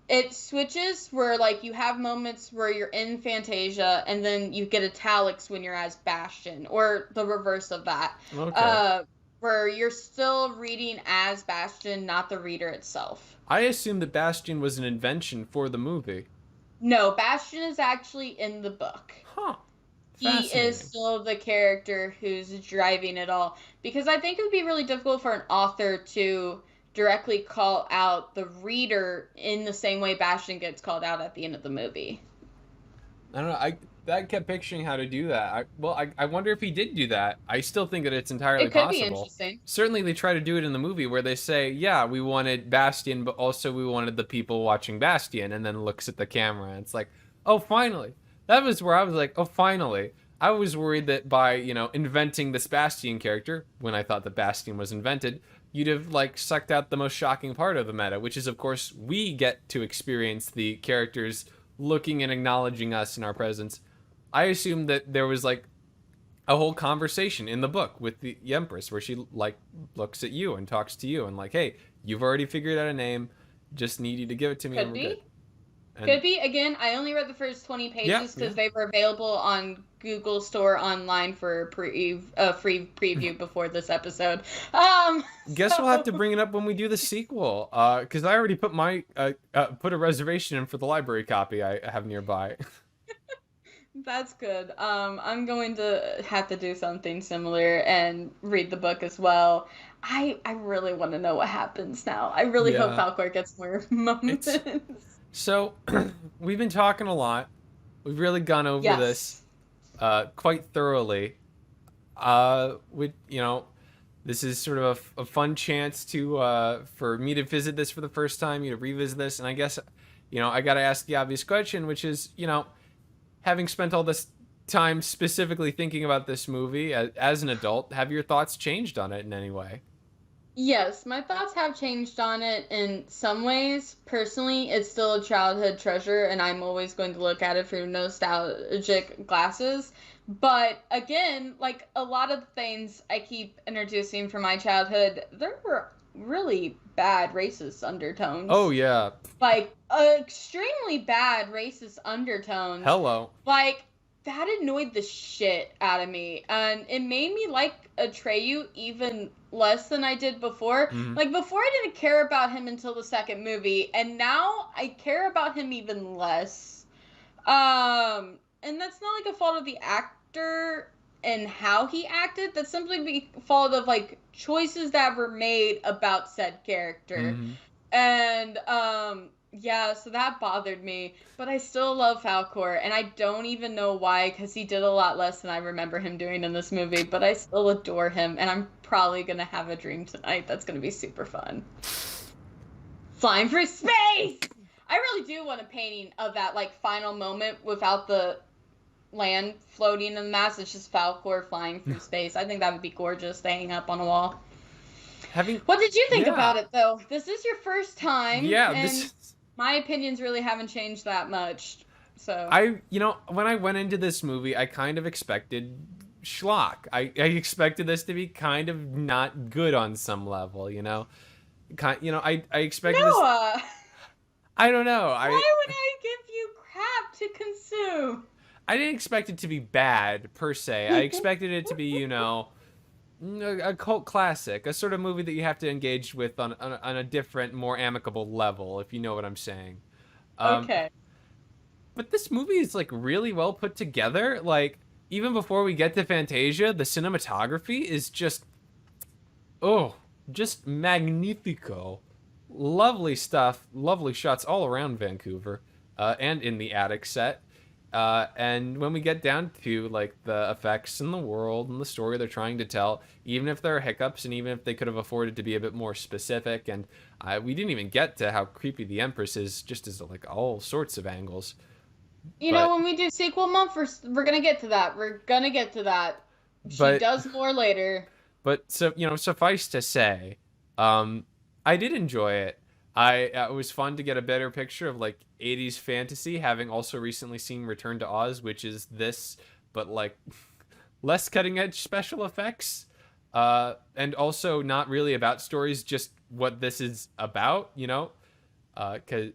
it switches where like you have moments where you're in Fantasia and then you get italics when you're as Bastian, or the reverse of that. Okay. Where you're still reading as Bastian, not the reader itself. I assumed that Bastian was an invention for the movie. No, Bastian is actually in the book. Huh. He is still the character who's driving it all. Because I think it would be really difficult for an author to directly call out the reader in the same way Bastian gets called out at the end of the movie. I don't know. I kept picturing how to do that. I wonder if he did do that. I still think that it's entirely possible. It could be interesting. Certainly they try to do it in the movie where they say, yeah, we wanted Bastian, but also we wanted the people watching Bastian, and then looks at the camera and it's like, oh, finally. That was where I was like, oh, finally. I was worried that by, inventing this Bastian character, when I thought that Bastian was invented, you'd have, like, sucked out the most shocking part of the meta, which is, of course, we get to experience the characters looking and acknowledging us in our presence. I assumed that there was, like, a whole conversation in the book with the Empress where she like looks at you and talks to you and like, hey, you've already figured out a name, just need you to give it to me and Could we're good. be. And Could be. Again, I only read the first 20 yeah, pages yeah. because they were available on Google Store online for free preview before this episode. Guess we'll have to So bring it up when we do the sequel, because I already put my put a reservation in for the library copy I have nearby. that's good. I'm going to have to do something similar and read the book as well. I really want to know what happens now. I really hope Yeah, Falcor gets more moments. it's so we've been talking a lot. We've really gone over this Yes. quite thoroughly. With this is sort of a fun chance to for me to visit this for the first time, you to revisit this, and I guess I got to ask the obvious question, which is having spent all this time specifically thinking about this movie as an adult, have your thoughts changed on it in any way? Yes, my thoughts have changed on it in some ways. Personally, it's still a childhood treasure, and I'm always going to look at it through nostalgic glasses. But again, like a lot of the things I keep introducing from my childhood, there were really bad racist Oh undertones. yeah. Like, extremely bad racist undertones. Hello. Like, that annoyed the shit out of me. And it made me like Atreyu even less than I did before. Hmm. Like, before I didn't care about him until the second movie, and now I care about him even less. And that's not like a fault of the actor and how he acted. That's simply be fault of like choices that were made about said character. Hmm. And yeah, so that bothered me, but I still love Falcor, and I don't even know why, because he did a lot less than I remember him doing in this movie, but I still adore him, and I'm probably gonna have a dream tonight that's gonna be super fun. Flying through space! I really do want a painting of that like final moment without the land floating in the mass. It's just Falcor flying through space. I think that would be gorgeous to hang up on a wall. Having What did you think Yeah. about it, though? This is your first time, Yeah, and this my opinions really haven't changed that much. So, when I went into this movie, I kind of expected schlock. I expected this to be kind of not good on some level, I expected this. Noah, I don't know. why would I give you crap to consume? I didn't expect it to be bad per se. I expected it to be, a cult classic, a sort of movie that you have to engage with on a different, more amicable level, if you know what I'm saying. Um, Okay. but this movie is like really well put together. Like even before we get to Fantasia, the cinematography is oh, just magnifico. Lovely stuff, lovely shots all around Vancouver, and in the attic set. And when we get down to like the effects and the world and the story they're trying to tell, even if there are hiccups and even if they could have afforded to be a bit more specific, and we didn't even get to how creepy the Empress is, just as like all sorts of angles. You know, But when we do sequel month, we're gonna get to that. We're gonna get to that. She but does more later. But so suffice to say, I did enjoy it. It was fun to get a better picture of like 80s fantasy, having also recently seen Return to Oz, which is this, but like less cutting edge special effects, and also not really about stories, just what this is about, because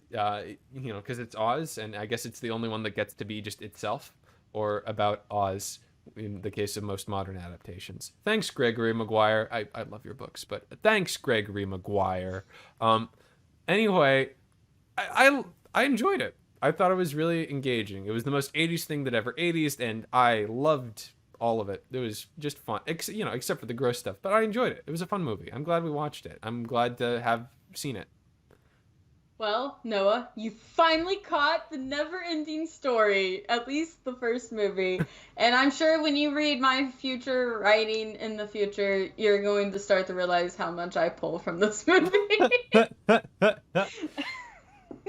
it's Oz, and I guess it's the only one that gets to be just itself, or about Oz in the case of most modern adaptations. Thanks, Gregory Maguire. I love your books, but thanks, Gregory Maguire. Um, anyway, I enjoyed it. I thought it was really engaging. It was the most 80s thing that ever 80s, and I loved all of it. It was just fun, except for the gross stuff. But I enjoyed it. It was a fun movie. I'm glad we watched it. I'm glad to have seen it. Well, Noah, you finally caught the never-ending story, at least the first movie. And I'm sure when you read my future writing in the future, you're going to start to realize how much I pull from this movie.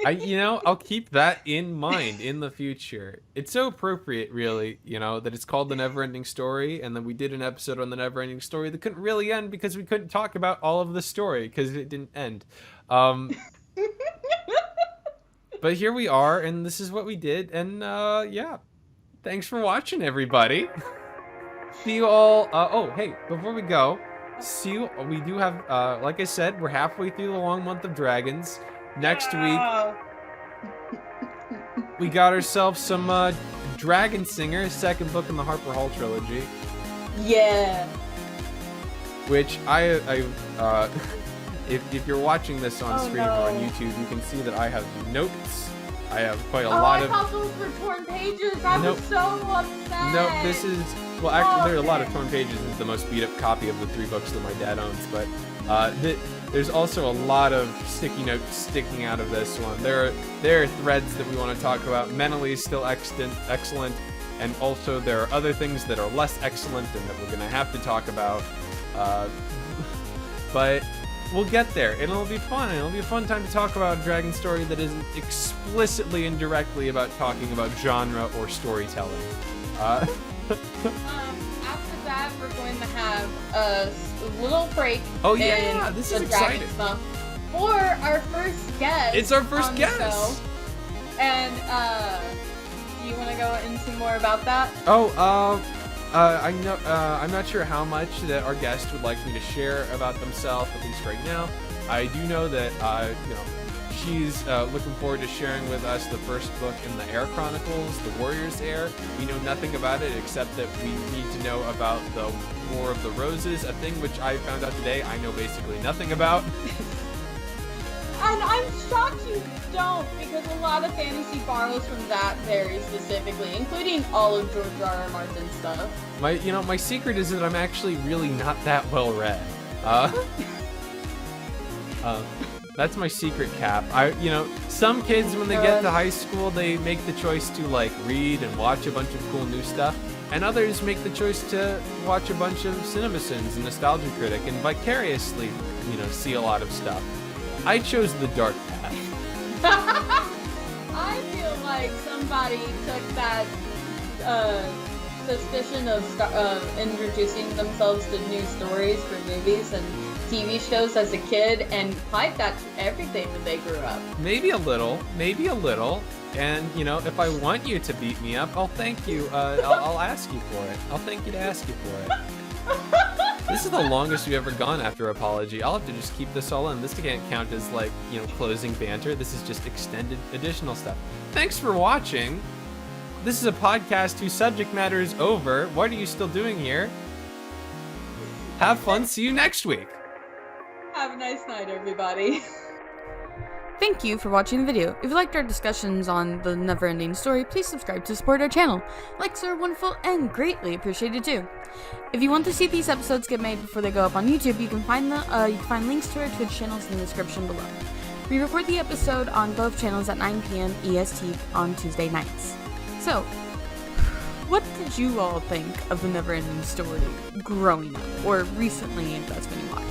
I'll keep that in mind in the future. It's so appropriate, really, that it's called The Neverending Story, and then we did an episode on The Neverending Story that couldn't really end because we couldn't talk about all of the story because it didn't end. But here we are, and this is what we did, and yeah. Thanks for watching, everybody. See you all. Oh, hey, before we go, we do have, like I said, we're halfway through the long month of dragons. Next week, we got ourselves some Dragon Singer, second book in the Harper Hall trilogy. Yeah. Which if you're watching this on stream or on YouTube, you can see that I have notes. I have quite a lot of. I thought those were torn pages. I was so upset. Nope, this is. Well, actually, there are a lot of torn pages. It's the most beat up copy of the 3 books that my dad owns, but there's also a lot of sticky notes sticking out of this one. There are threads that we want to talk about. Mentally still excellent, and also there are other things that are less excellent and that we're going to have to talk about. But we'll get there. It'll be fun. It'll be a fun time to talk about a Dragon story that isn't explicitly and directly about talking about genre or storytelling. After that, we're going to have a little break. Oh yeah, this is exciting. Stuff for our first guest. It's our first guest. Show. And do you want to go into more about that? I know. I'm not sure how much that our guest would like me to share about themselves, at least right now. I do know that she's looking forward to sharing with us the first book in the Heir Chronicles, the Warrior's Heir. We know nothing about it except that we need to know about the War of the Roses, a thing which I found out today I know basically nothing about. And I'm shocked you don't, because a lot of fantasy borrows from that very specifically, including all of George R.R. Martin's stuff. My secret is that I'm actually really not that well read. That's my secret, Cap. Some kids when they get to high school, they make the choice to read and watch a bunch of cool new stuff, and others make the choice to watch a bunch of CinemaSins and Nostalgia Critic and vicariously, see a lot of stuff. I chose the dark path. I feel like somebody took that suspicion of introducing themselves to new stories for movies and TV shows as a kid and applied that to everything when they grew up. Maybe a little. And, if I want you to beat me up, I'll thank you. I'll ask you for it. I'll thank you to ask you for it. This is the longest we've ever gone after apology. I'll have to just keep this all in. This can't count as closing banter. This is just extended additional stuff. Thanks for watching. This is a podcast whose subject matter is over. What are you still doing here? Have fun. See you next week. Have a nice night, everybody. Thank you for watching the video. If you liked our discussions on the Neverending Story, please subscribe to support our channel. Likes are wonderful and greatly appreciated too. If you want to see these episodes get made before they go up on YouTube, you can find links to our Twitch channels in the description below. We record the episode on both channels at 9 p.m. EST on Tuesday nights. So, what did you all think of the Neverending Story growing up, or recently if that's been watched?